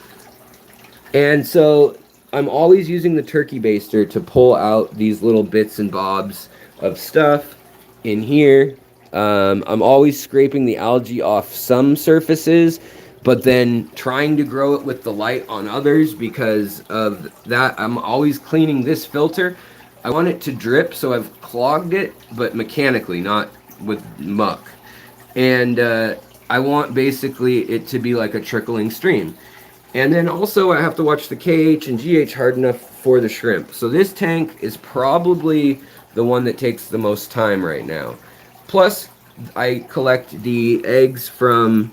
And so I'm always using the turkey baster to pull out these little bits and bobs of stuff. in here. I'm always scraping the algae off some surfaces, but then trying to grow it with the light on others. Because of that, I'm always cleaning this filter. I want it to drip, so I've clogged it, but mechanically, not with muck. And I want basically it to be like a trickling stream. And then also I have to watch the KH and GH hard enough for the shrimp. So this tank is probably the one that takes the most time right now. Plus, I collect the eggs from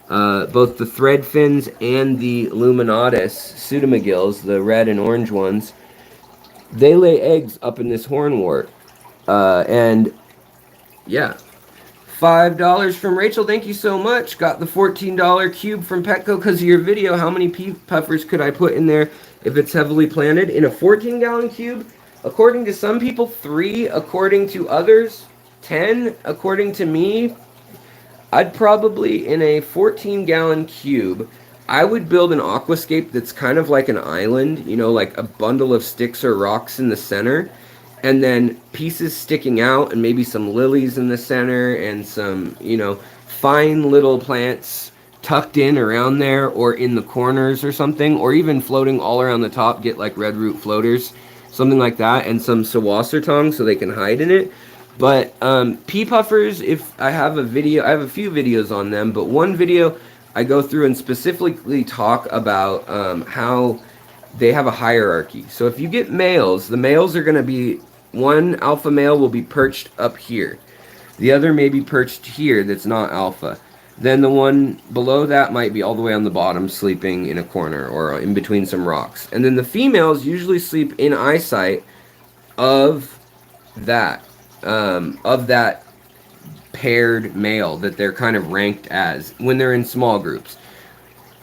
both the thread fins and the luminatus pseudomagills, the red and orange ones. They lay eggs up in this hornwort. And yeah, $5 from Rachel. Thank you so much. Got the $14 cube from Petco because of your video. How many pea puffers could I put in there if it's heavily planted? In a 14-gallon cube? According to some people, 3. According to others, 10. According to me, I'd probably, in a 14-gallon cube, I would build an aquascape that's kind of like an island, you know, like a bundle of sticks or rocks in the center, and then pieces sticking out, and maybe some lilies in the center, and some, you know, fine little plants tucked in around there, or in the corners or something, or even floating all around the top, get like red root floaters, something like that, and some sawasser tongs so they can hide in it. But pea puffers, if I have a video, I have a few videos on them, but one video I go through and specifically talk about how they have a hierarchy. So if you get males, the males are going to be, one alpha male will be perched up here. The other may be perched here that's not alpha. Then the one below that might be all the way on the bottom, sleeping in a corner or in between some rocks. And then the females usually sleep in eyesight of that paired male that they're kind of ranked as when they're in small groups.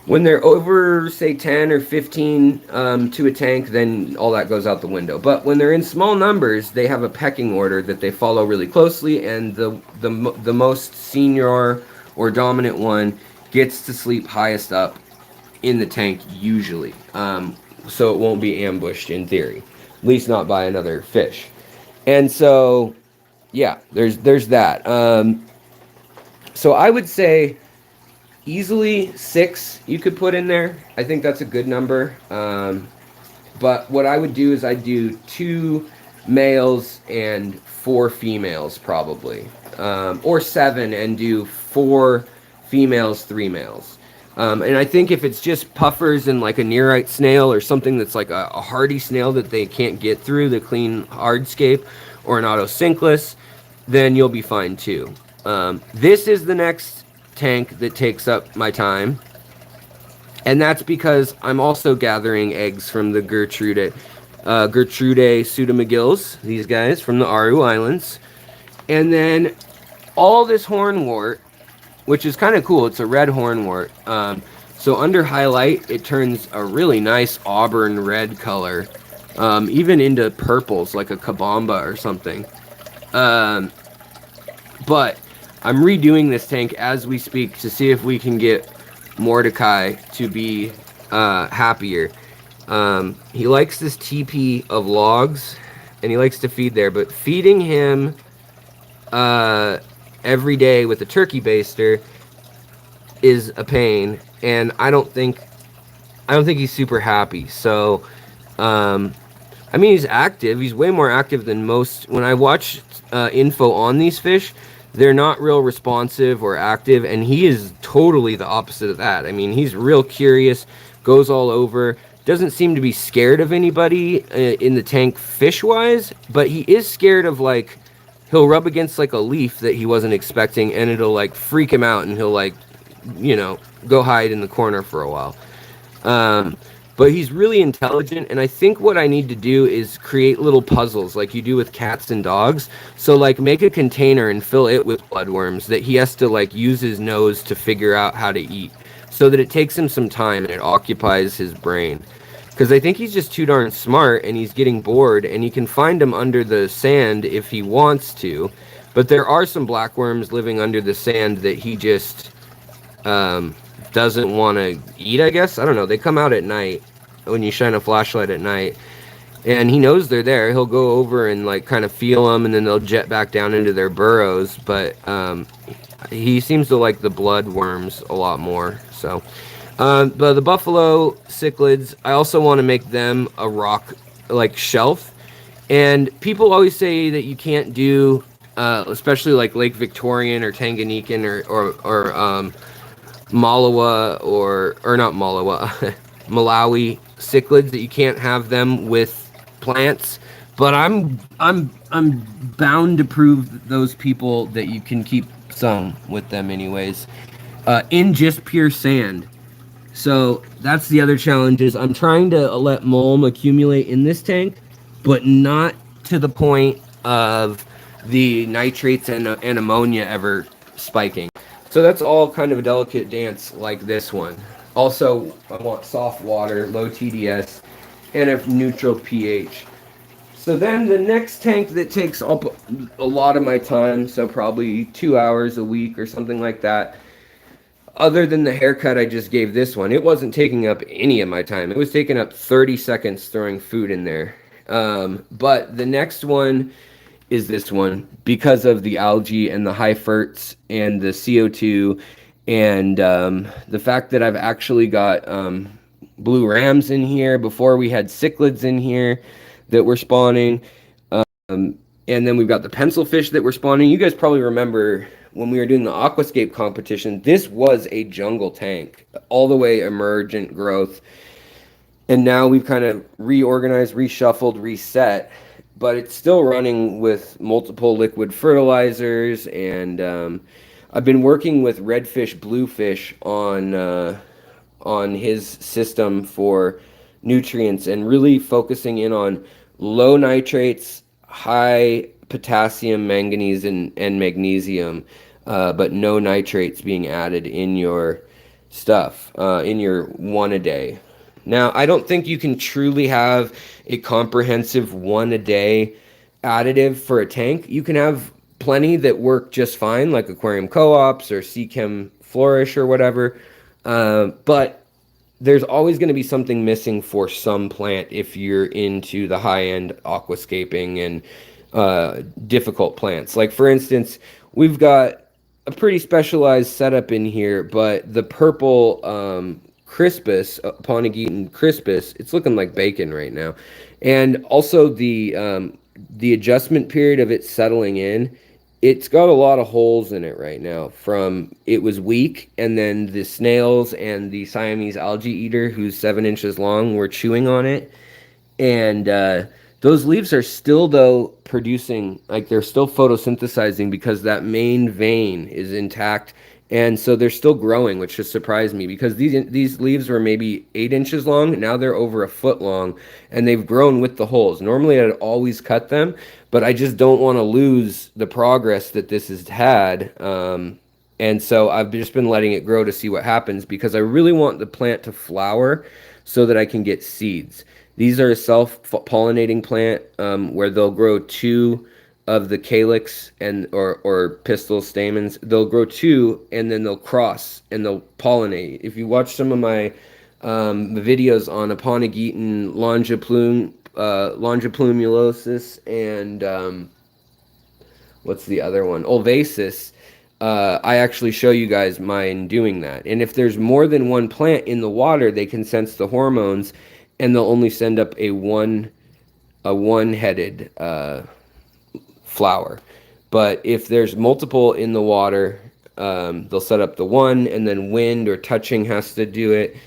When they're over, say, 10 or 15 to a tank, then all that goes out the window. But when they're in small numbers, they have a pecking order that they follow really closely, and the most senior or dominant one gets to sleep highest up in the tank usually. So it won't be ambushed in theory, at least not by another fish. And so, yeah, there's that. So I would say easily 6 you could put in there. I think that's a good number. But what I would do is I'd do 2 males and 4 females probably. Or 7 and do 4 females, 3 males. And I think if it's just puffers and like a nearite snail or something that's like a hardy snail that they can't get through the clean hardscape, or an autosynclus, then you'll be fine too. This is the next tank that takes up my time, and that's because I'm also gathering eggs from the Gertrude pseudomagills, these guys from the Aru Islands, and then all this hornwort, which is kind of cool. It's a red hornwort. So under highlight, it turns a really nice auburn red color, even into purples like a kabamba or something. But I'm redoing this tank as we speak to see if we can get Mordecai to be happier. He likes this teepee of logs, and he likes to feed there, but feeding him every day with a turkey baster is a pain, and I don't think he's super happy. So I mean, he's active. He's way more active than most. When I watch info on these fish, they're not real responsive or active, and he is totally the opposite of that. I mean, he's real curious, goes all over, doesn't seem to be scared of anybody in the tank fish-wise, but he is scared of, like, he'll rub against, like, a leaf that he wasn't expecting, and it'll, like, freak him out, and he'll, like, you know, go hide in the corner for a while. But he's really intelligent, and I think what I need to do is create little puzzles like you do with cats and dogs. So, like, make a container and fill it with bloodworms that he has to, like, use his nose to figure out how to eat, so that it takes him some time and it occupies his brain. Because I think he's just too darn smart, and he's getting bored, and he can find them under the sand if he wants to. But there are some blackworms living under the sand that he just doesn't want to eat, I guess. I don't know. They come out at night when you shine a flashlight at night. and he knows they're there. He'll go over and like kind of feel them, and then they'll jet back down into their burrows. But he seems to like the blood worms a lot more. So, but the buffalo cichlids, I also want to make them a rock like shelf. And people always say that you can't do, especially like Lake Victorian or Tanganyikan or Malawa or not Malawa, Malawi cichlids, that you can't have them with plants. But I'm bound to prove those people that you can keep some with them anyways, in just pure sand. So that's the other challenge, is I'm trying to let mulm accumulate in this tank, but not to the point of the nitrates and ammonia ever spiking. So that's all kind of a delicate dance like this one. Also, I want soft water, low TDS, and a neutral pH. So then the next tank that takes up a lot of my time, so probably 2 hours a week or something like that, other than the haircut I just gave this one, it wasn't taking up any of my time. It was taking up 30 seconds throwing food in there. But the next one is this one, because of the algae and the high ferts and the CO2 and the fact that I've actually got blue rams in here. Before we had cichlids in here that were spawning. And then we've got the pencil fish that were spawning. You guys probably remember when we were doing the aquascape competition, this was a jungle tank, all the way emergent growth. And now we've kind of reorganized, reshuffled, reset, but it's still running with multiple liquid fertilizers. And I've been working with redfish, bluefish on his system for nutrients, and really focusing in on low nitrates, high potassium, manganese, and magnesium, but no nitrates being added in your stuff, in your one a day. Now, I don't think you can truly have a comprehensive one a day additive for a tank. You can have plenty that work just fine, like aquarium co-ops or Seachem Flourish or whatever, but there's always going to be something missing for some plant if you're into the high-end aquascaping and difficult plants. Like, for instance, we've got a pretty specialized setup in here, but the purple crispus, Ponegieton crispus, it's looking like bacon right now. And also the adjustment period of it settling in, it's got a lot of holes in it right now. From it was weak, and then the snails and the Siamese algae eater, who's 7 inches long, were chewing on it. And those leaves are still, though, producing, like, they're still photosynthesizing because that main vein is intact. And so they're still growing, which just surprised me, because these leaves were maybe 8 inches long. Now they're over a foot long, and they've grown with the holes. Normally I'd always cut them, but I just don't want to lose the progress that this has had. And so I've just been letting it grow to see what happens, because I really want the plant to flower so that I can get seeds. These are a self-pollinating plant, where they'll grow 2 of the calyx and or pistil stamens. They'll grow 2, and then they'll cross and they'll pollinate. If you watch some of my videos on Aponegeton longiplumulosis and what's the other one? Ulvasis. I actually show you guys mine doing that. And if there's more than one plant in the water, they can sense the hormones, and they'll only send up a one-headed flower. But if there's multiple in the water, they'll set up the one, and then wind or touching has to do it,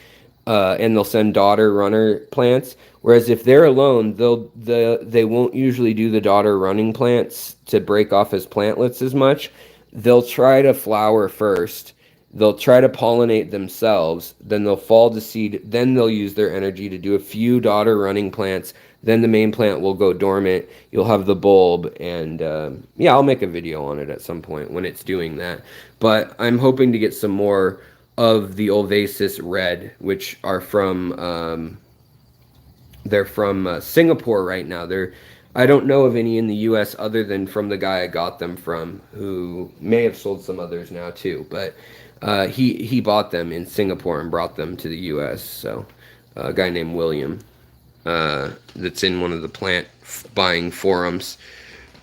and they'll send daughter runner plants. Whereas if they're alone, they won't usually do the daughter running plants to break off as plantlets as much. They'll try to flower first. They'll try to pollinate themselves. Then they'll fall to seed. Then they'll use their energy to do a few daughter running plants. Then the main plant will go dormant. You'll have the bulb. And yeah, I'll make a video on it at some point when it's doing that. But I'm hoping to get some more of the Ulvasis red, which are from... they're from Singapore right now. I don't know of any in the U.S. other than from the guy I got them from, who may have sold some others now too. But he bought them in Singapore and brought them to the U.S. So a guy named William. that's in one of the plant buying forums.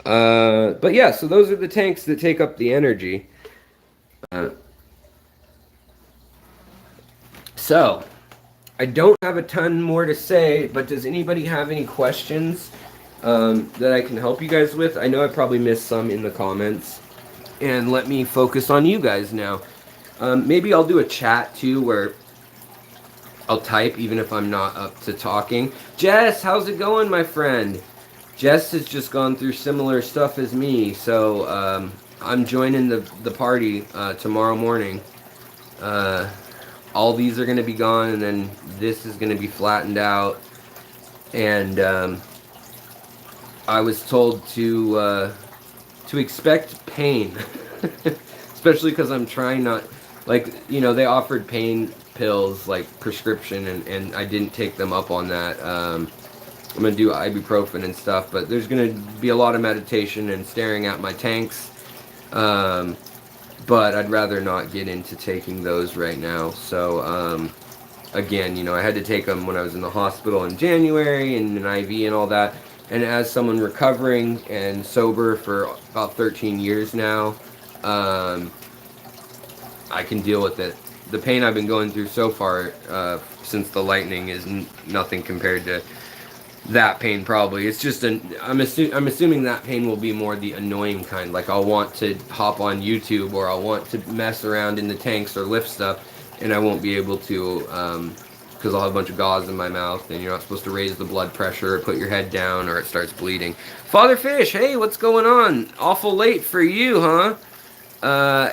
But yeah, so those are the tanks that take up the energy. So I don't have a ton more to say, but does anybody have any questions that I can help you guys with? I know I probably missed some in the comments. And let me focus on you guys now. Maybe I'll do a chat too where I'll type even if I'm not up to talking. Jess, how's it going, my friend? Jess has just gone through similar stuff as me, so I'm joining the party tomorrow morning. All these are going to be gone, and then this is going to be flattened out. And I was told to expect pain, especially because I'm trying not, like, you know, they offered pain pills, like prescription, and I didn't take them up on that. I'm going to do ibuprofen and stuff, but there's going to be a lot of meditation and staring at my tanks. But I'd rather not get into taking those right now. So, again, you know, I had to take them when I was in the hospital in January and an IV and all that. And as someone recovering and sober for about 13 years now, I can deal with it. The pain I've been going through so far since the lightning is nothing compared to that pain. Probably it's just I'm assuming that pain will be more the annoying kind. Like I'll want to hop on YouTube or I'll want to mess around in the tanks or lift stuff, and I won't be able to because I'll have a bunch of gauze in my mouth, and you're not supposed to raise the blood pressure or put your head down or it starts bleeding. Father Fish, hey, what's going on? Awful late for you, huh?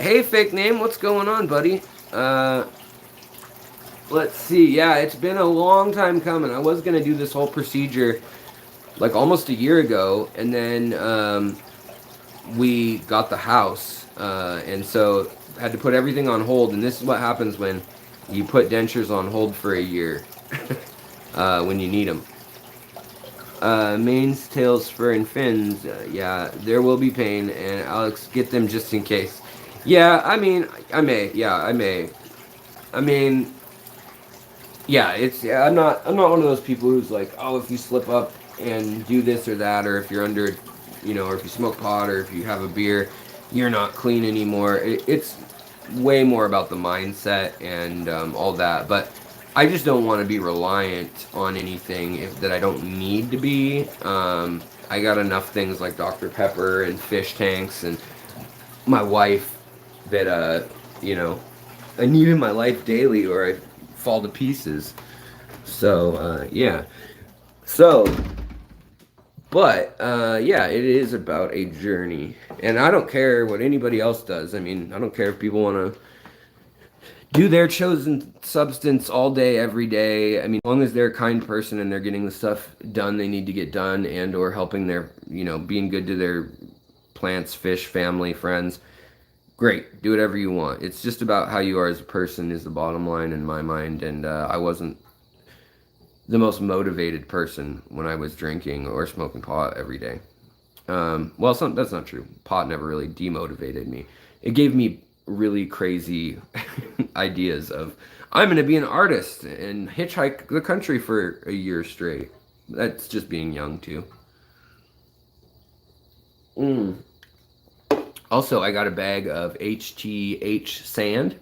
Hey, fake name, what's going on, buddy? Let's see. Yeah, it's been a long time coming. I was going to do this whole procedure like almost a year ago, and then we got the house, and so had to put everything on hold. And this is what happens when you put dentures on hold for a year when you need them. Manes, tails, fur, and fins. Yeah, there will be pain, and Alex, get them just in case. Yeah, I mean, I may. Yeah, I may. I mean, yeah, I'm not one of those people who's like, oh, if you slip up and do this or that, or if you're under, you know, or if you smoke pot, or if you have a beer, you're not clean anymore. It's way more about the mindset and all that. But I just don't want to be reliant on anything that I don't need to be. I got enough things like Dr. Pepper and fish tanks and my wife that, you know, I need in my life daily or I fall to pieces. So, yeah. So, but, yeah, it is about a journey. And I don't care what anybody else does. I mean, I don't care if people want to do their chosen substance all day, every day. I mean, as long as they're a kind person and they're getting the stuff done they need to get done and or helping their, you know, being good to their plants, fish, family, friends, great. Do whatever you want. It's just about how you are as a person is the bottom line in my mind. And I wasn't the most motivated person when I was drinking or smoking pot every day. Well, that's not true. Pot never really demotivated me. It gave me really crazy ideas of, I'm going to be an artist and hitchhike the country for a year straight. That's just being young, too. Also, I got a bag of HTH sand,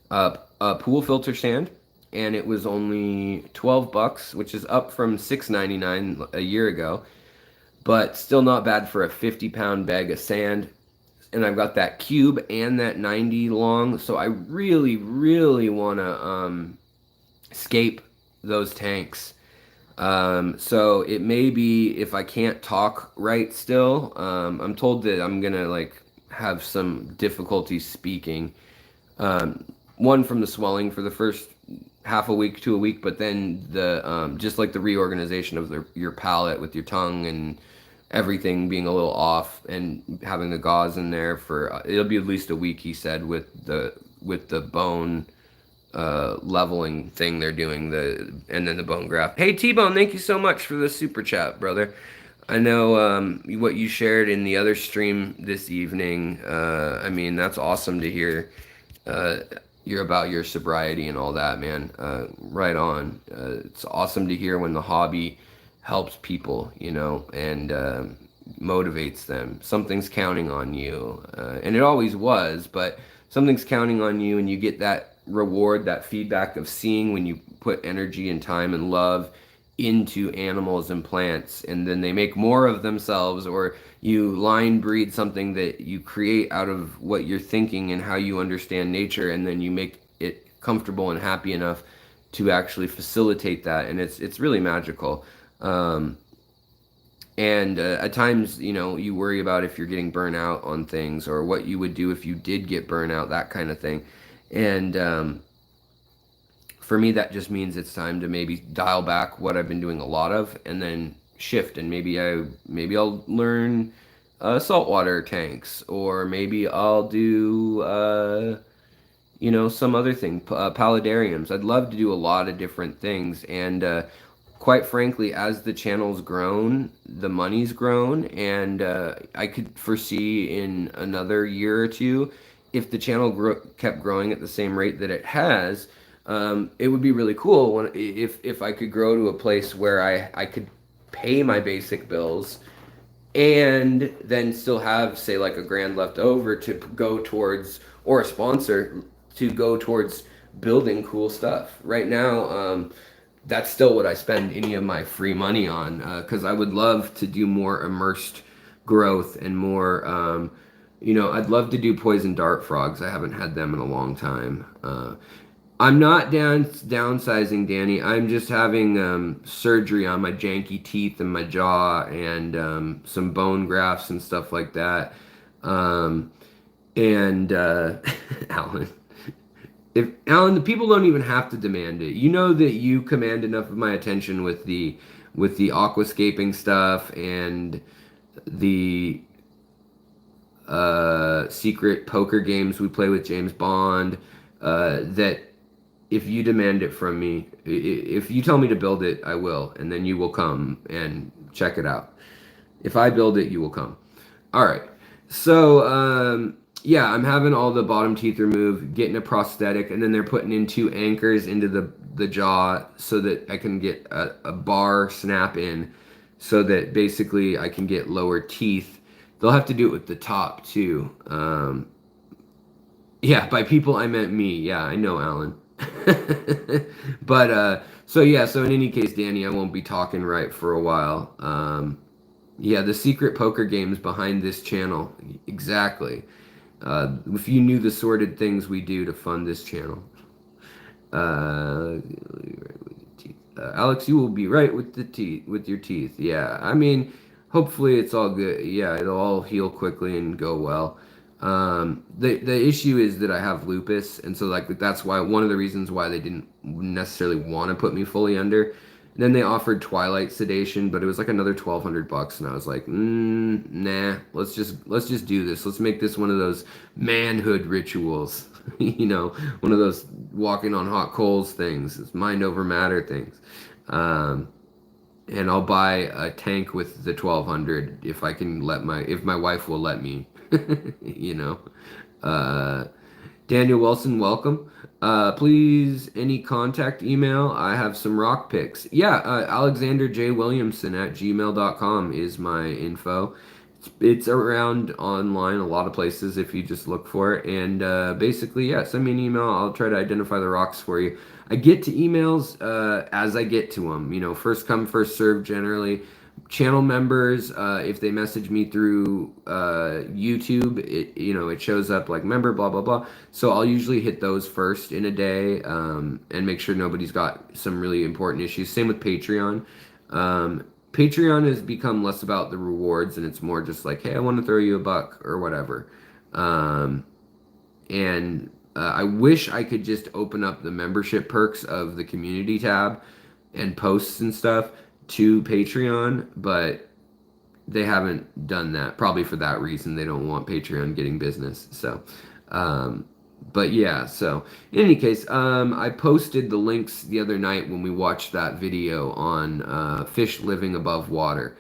pool filter sand, and it was only $12, which is up from $6.99 a year ago, but still not bad for a 50-pound bag of sand. And I've got that cube and that 90 long, so I really, really want to escape those tanks. So it may be, if I can't talk right still, I'm told that I'm gonna like have some difficulty speaking. One from the swelling for the first half a week to a week, but then the just like the reorganization of your palate with your tongue and everything being a little off, and having the gauze in there for it'll be at least a week, he said, with the bone leveling thing they're doing, and then the bone graft. Hey T-Bone, thank you so much for the super chat, brother. I know what you shared in the other stream this evening. I mean, that's awesome to hear. You're about your sobriety and all that, man. Right on. It's awesome to hear when the hobby helps people, and motivates them. Something's counting on you, and it always was, but something's counting on you, and you get that reward, that feedback of seeing when you put energy and time and love into animals and plants, and then they make more of themselves, or you line breed something that you create out of what you're thinking and how you understand nature, and then you make it comfortable and happy enough to actually facilitate that, and it's really magical. And at times, you worry about if you're getting burnt out on things, or what you would do if you did get burnt out, that kind of thing. And for me, that just means it's time to maybe dial back what I've been doing a lot of, and then shift. And maybe I'll learn saltwater tanks, or maybe I'll do some other thing, paludariums. I'd love to do a lot of different things, and quite frankly, as the channel's grown, the money's grown, and I could foresee in another year or two, if the channel kept growing at the same rate that it has, it would be really cool if I could grow to a place where I could pay my basic bills and then still have, say, like a grand left over to go towards, or a sponsor to go towards building cool stuff. Right now, that's still what I spend any of my free money on, because I would love to do more immersed growth and more, I'd love to do poison dart frogs. I haven't had them in a long time. I'm not downsizing, Danny. I'm just having surgery on my janky teeth and my jaw, and some bone grafts and stuff like that. And Alan, the people don't even have to demand it. You know that you command enough of my attention with the aquascaping stuff and the secret poker games we play with James Bond, that if you demand it from me, if you tell me to build it, I will, and then you will come and check it out. If I build it, you will come. All right. So, yeah, I'm having all the bottom teeth removed, getting a prosthetic, and then they're putting in 2 anchors into the jaw so that I can get a bar snap in, so that basically I can get lower teeth. They'll have to do it with the top, too. Yeah, by people, I meant me. Yeah, I know, Alan. But, so in any case, Danny, I won't be talking right for a while. Yeah, the secret poker games behind this channel. Exactly. If you knew the sordid things we do to fund this channel. Alex, you will be right with your teeth. Yeah, I mean, hopefully it's all good. Yeah, it'll all heal quickly and go well. The issue is that I have lupus, and so that's why, one of the reasons why they didn't necessarily want to put me fully under. And then they offered twilight sedation, but it was like another $1,200, and I was like, nah, let's just do this. Let's make this one of those manhood rituals, one of those walking on hot coals things, it's mind over matter things. And I'll buy a tank with the 1,200 if if my wife will let me. Daniel Wilson, welcome. Please, any contact email. I have some rock picks. Yeah, Alexander J. Williamson at gmail.com is my info. It's around online a lot of places if you just look for it. And basically, yeah, send me an email. I'll try to identify the rocks for you. I get to emails as I get to them. First come, first serve generally. Channel members, if they message me through YouTube, it shows up like member, blah, blah, blah. So I'll usually hit those first in a day, and make sure nobody's got some really important issues. Same with Patreon. Patreon has become less about the rewards, and it's more just like, hey, I want to throw you $1 or whatever. And I wish I could just open up the membership perks of the community tab and posts and stuff to Patreon, but they haven't done that, probably for that reason. They don't want Patreon getting business. So but yeah, so in any case, I posted the links the other night when we watched that video on fish living above water.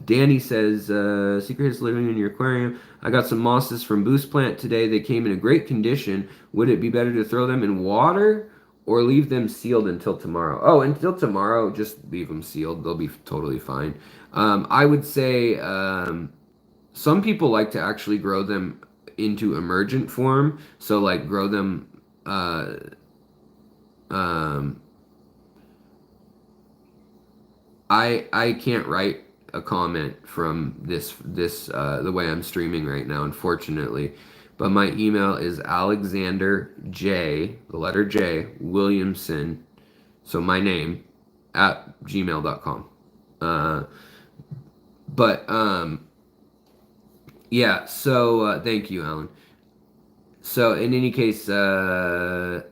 Danny says, secret is living in your aquarium. I got some mosses from Boost Plant today. They came in a great condition. Would it be better to throw them in water or leave them sealed until tomorrow. Oh, until tomorrow, just leave them sealed. They'll be totally fine. I would say some people like to actually grow them into emergent form. So like grow them. Um, I can't write a comment from this the way I'm streaming right now, unfortunately. But my email is Alexander J, the letter J, Williamson, so my name, at gmail.com. Uh, but yeah, so thank you, Alan. So in any case, yeah,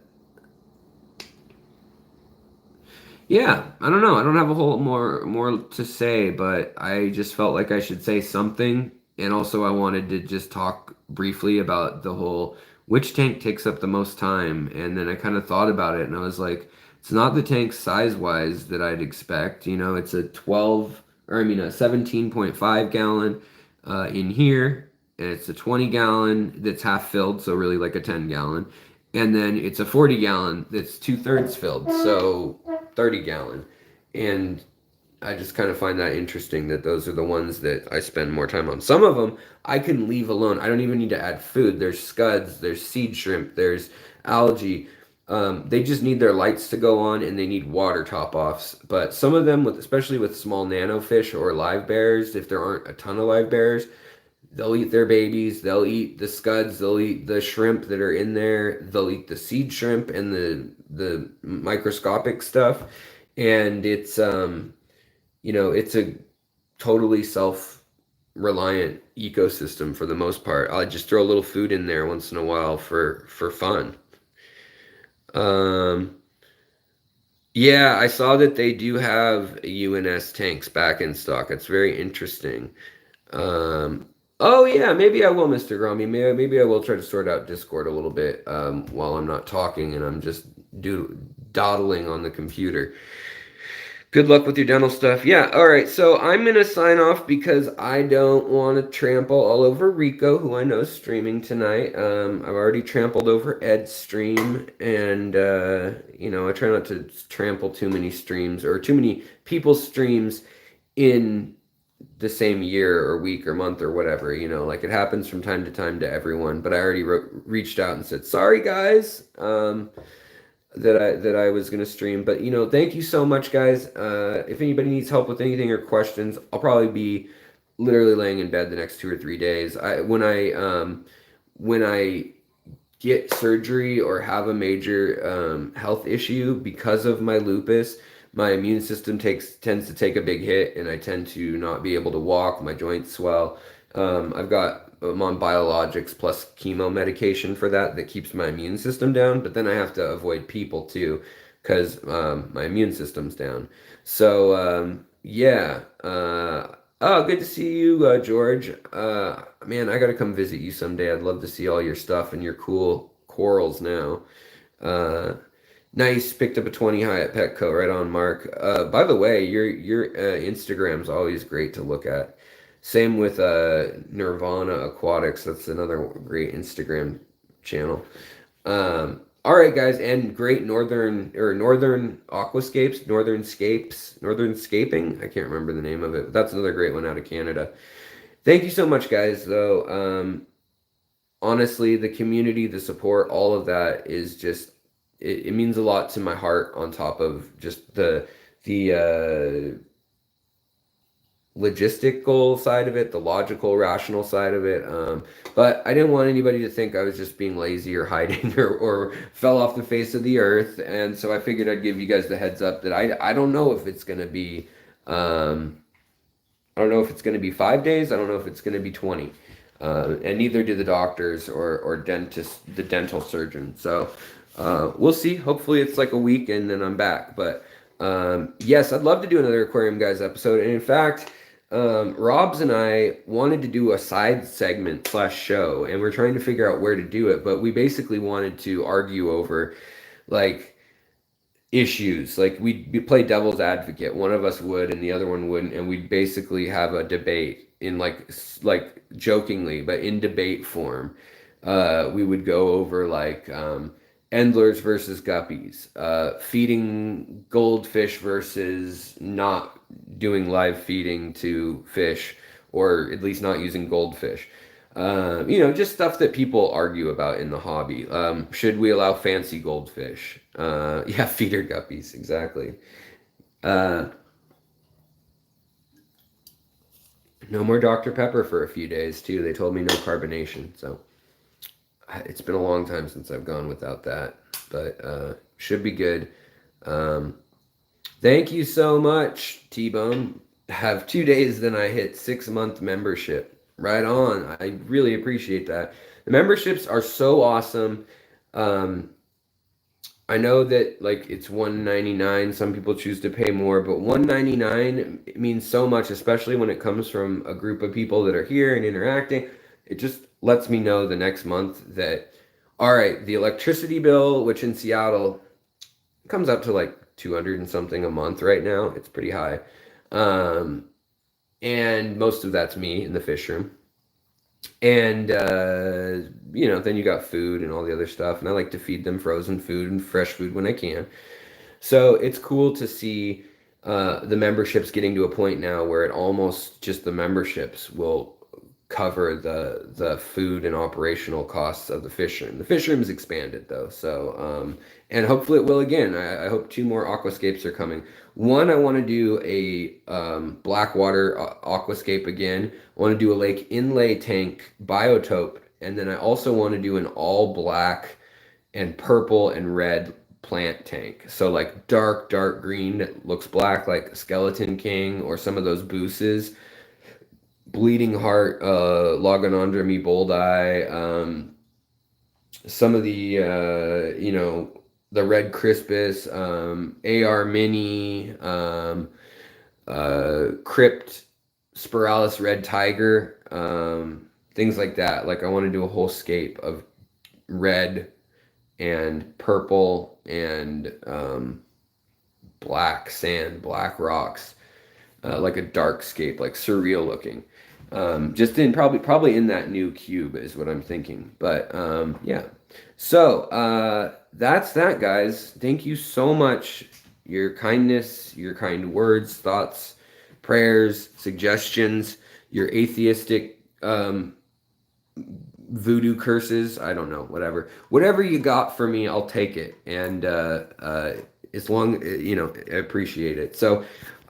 I don't know. I don't have a whole more to say, but I just felt like I should say something, and also I wanted to just talk briefly about the whole which tank takes up the most time, and then I kind of thought about it, and I was like, it's not the tank size-wise that I'd expect. You know, it's a 12, or I mean a 17.5 gallon in here, and it's a 20 gallon that's half filled, so really like a 10 gallon, and then it's a 40 gallon that's two-thirds filled, so 30 gallon. And I just kind of find that interesting that those are the ones that I spend more time on. Some of them I can leave alone. I don't even need to add food. There's scuds, there's seed shrimp, there's algae. They just need their lights to go on and they need water top offs. But some of them, especially with small nano fish or live bears, if there aren't a ton of live bears, they'll eat their babies, they'll eat the scuds, they'll eat the shrimp that are in there, they'll eat the seed shrimp and the microscopic stuff. And it's it's a totally self-reliant ecosystem for the most part. I just throw a little food in there once in a while for fun. Um yeah, I saw that they do have UNS tanks back in stock. It's very interesting. Um, oh yeah, maybe I will, Mr. Grummy. Maybe I will try to sort out Discord a little bit while I'm not talking and I'm just dawdling on the computer. Good luck with your dental stuff. Yeah, all right. So I'm gonna sign off because I don't want to trample all over Rico, who I know is streaming tonight. I've already trampled over Ed's stream, and I try not to trample too many streams or too many people's streams in the same year or week or month or whatever, like it happens from time to time to everyone. But I already reached out and said, sorry guys, that I was gonna stream. But thank you so much, guys. If anybody needs help with anything or questions, I'll probably be literally laying in bed the next 2 or 3 days. When I get surgery or have a major health issue because of my lupus, my immune system tends to take a big hit, and I tend to not be able to walk. My joints swell. I'm on biologics plus chemo medication for that keeps my immune system down. But then I have to avoid people too, because my immune system's down. So yeah. Oh, good to see you, George. Man, I gotta come visit you someday. I'd love to see all your stuff and your cool corals now. Uh, Nice, picked up a 20 high at Petco. Right on, Mark. By the way, your Instagram's always great to look at. Same with Nirvana Aquatics. That's another great Instagram channel. All right, guys, and great northern aquascapes, northern scaping. I can't remember the name of it, but that's another great one out of Canada. Thank you so much, guys. Though, honestly, the community, the support, all of that is just it means a lot to my heart. On top of just the logistical side of it, the logical, rational side of it. But I didn't want anybody to think I was just being lazy or hiding or fell off the face of the earth. And so I figured I'd give you guys the heads up that I don't know if it's going to be, I don't know if it's going to be 5 days. I don't know if it's going to be 20. And neither do the doctors or the dental surgeon. So we'll see. Hopefully it's like a week and then I'm back. But yes, I'd love to do another Aquarium Guys episode. And in fact, Robs and I wanted to do a side segment / show, and we're trying to figure out where to do it. But we basically wanted to argue over like issues. Like we'd play devil's advocate. One of us would and the other one wouldn't, and we'd basically have a debate in like jokingly, but in debate form. We would go over like endlers versus guppies, feeding goldfish versus not doing live feeding to fish, or at least not using goldfish. Just stuff that people argue about in the hobby. Should we allow fancy goldfish? Yeah, feeder guppies, exactly. Uh, no more Dr. Pepper for a few days, too. They told me no carbonation, so it's been a long time since I've gone without that, but should be good. Um, Thank you so much, T-Bone. Have 2 days, then I hit 6 month membership. Right on. I really appreciate that. The memberships are so awesome. Um, I know that like it's $199. Some people choose to pay more, but $199 means so much, especially when it comes from a group of people that are here and interacting. It just lets me know the next month that, all right, the electricity bill, which in Seattle comes up to like 200 and something a month right now. It's pretty high. Um, and most of that's me in the fish room. And, then you got food and all the other stuff. And I like to feed them frozen food and fresh food when I can. So it's cool to see the memberships getting to a point now where it almost just the memberships will cover the food and operational costs of the fish room. The fish room's expanded though, so and hopefully it will again. I hope 2 more aquascapes are coming. One, I want to do a blackwater aquascape again. I want to do a lake inlay tank biotope, and then I also want to do an all black and purple and red plant tank. So like dark green that looks black like Skeleton King or some of those booses. Bleeding Heart, Logonondromy Boldi, some of the, the Red Crispus, AR Mini, Crypt, Spiralis Red Tiger, things like that. Like I want to do a whole scape of red and purple and black sand, black rocks, like a dark scape, like surreal looking. Just in probably in that new cube is what I'm thinking. But yeah. So that's that, guys. Thank you so much. Your kindness, your kind words, thoughts, prayers, suggestions, your atheistic voodoo curses. I don't know, whatever you got for me, I'll take it. And as long, I appreciate it. So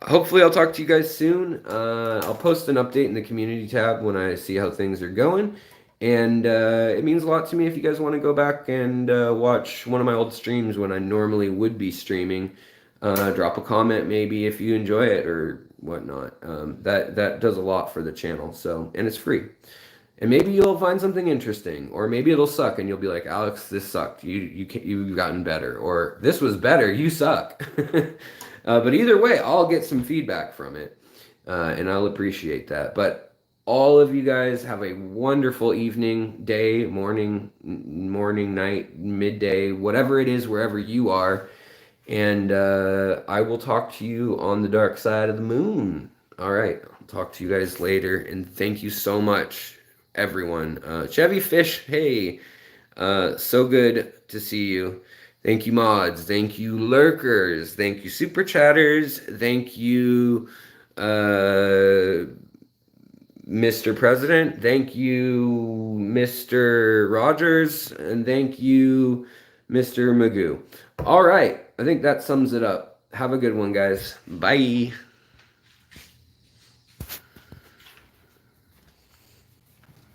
hopefully I'll talk to you guys soon. I'll post an update in the community tab when I see how things are going. And it means a lot to me if you guys want to go back and watch one of my old streams when I normally would be streaming. Drop a comment maybe if you enjoy it or whatnot. That does a lot for the channel. So, and it's free. And maybe you'll find something interesting, or maybe it'll suck, and you'll be like, Alex, this sucked. You've gotten better, or this was better. You suck. But either way, I'll get some feedback from it, and I'll appreciate that. But all of you guys have a wonderful evening, day, morning, night, midday, whatever it is, wherever you are. And I will talk to you on the dark side of the moon. All right. I'll talk to you guys later. And thank you so much, everyone. Chevy Fish, hey. So good to see you. Thank you, mods. Thank you, lurkers. Thank you, super chatters. Thank you, Mr. President. Thank you, Mr. Rogers. And thank you, Mr. Magoo. All right. I think that sums it up. Have a good one, guys. Bye.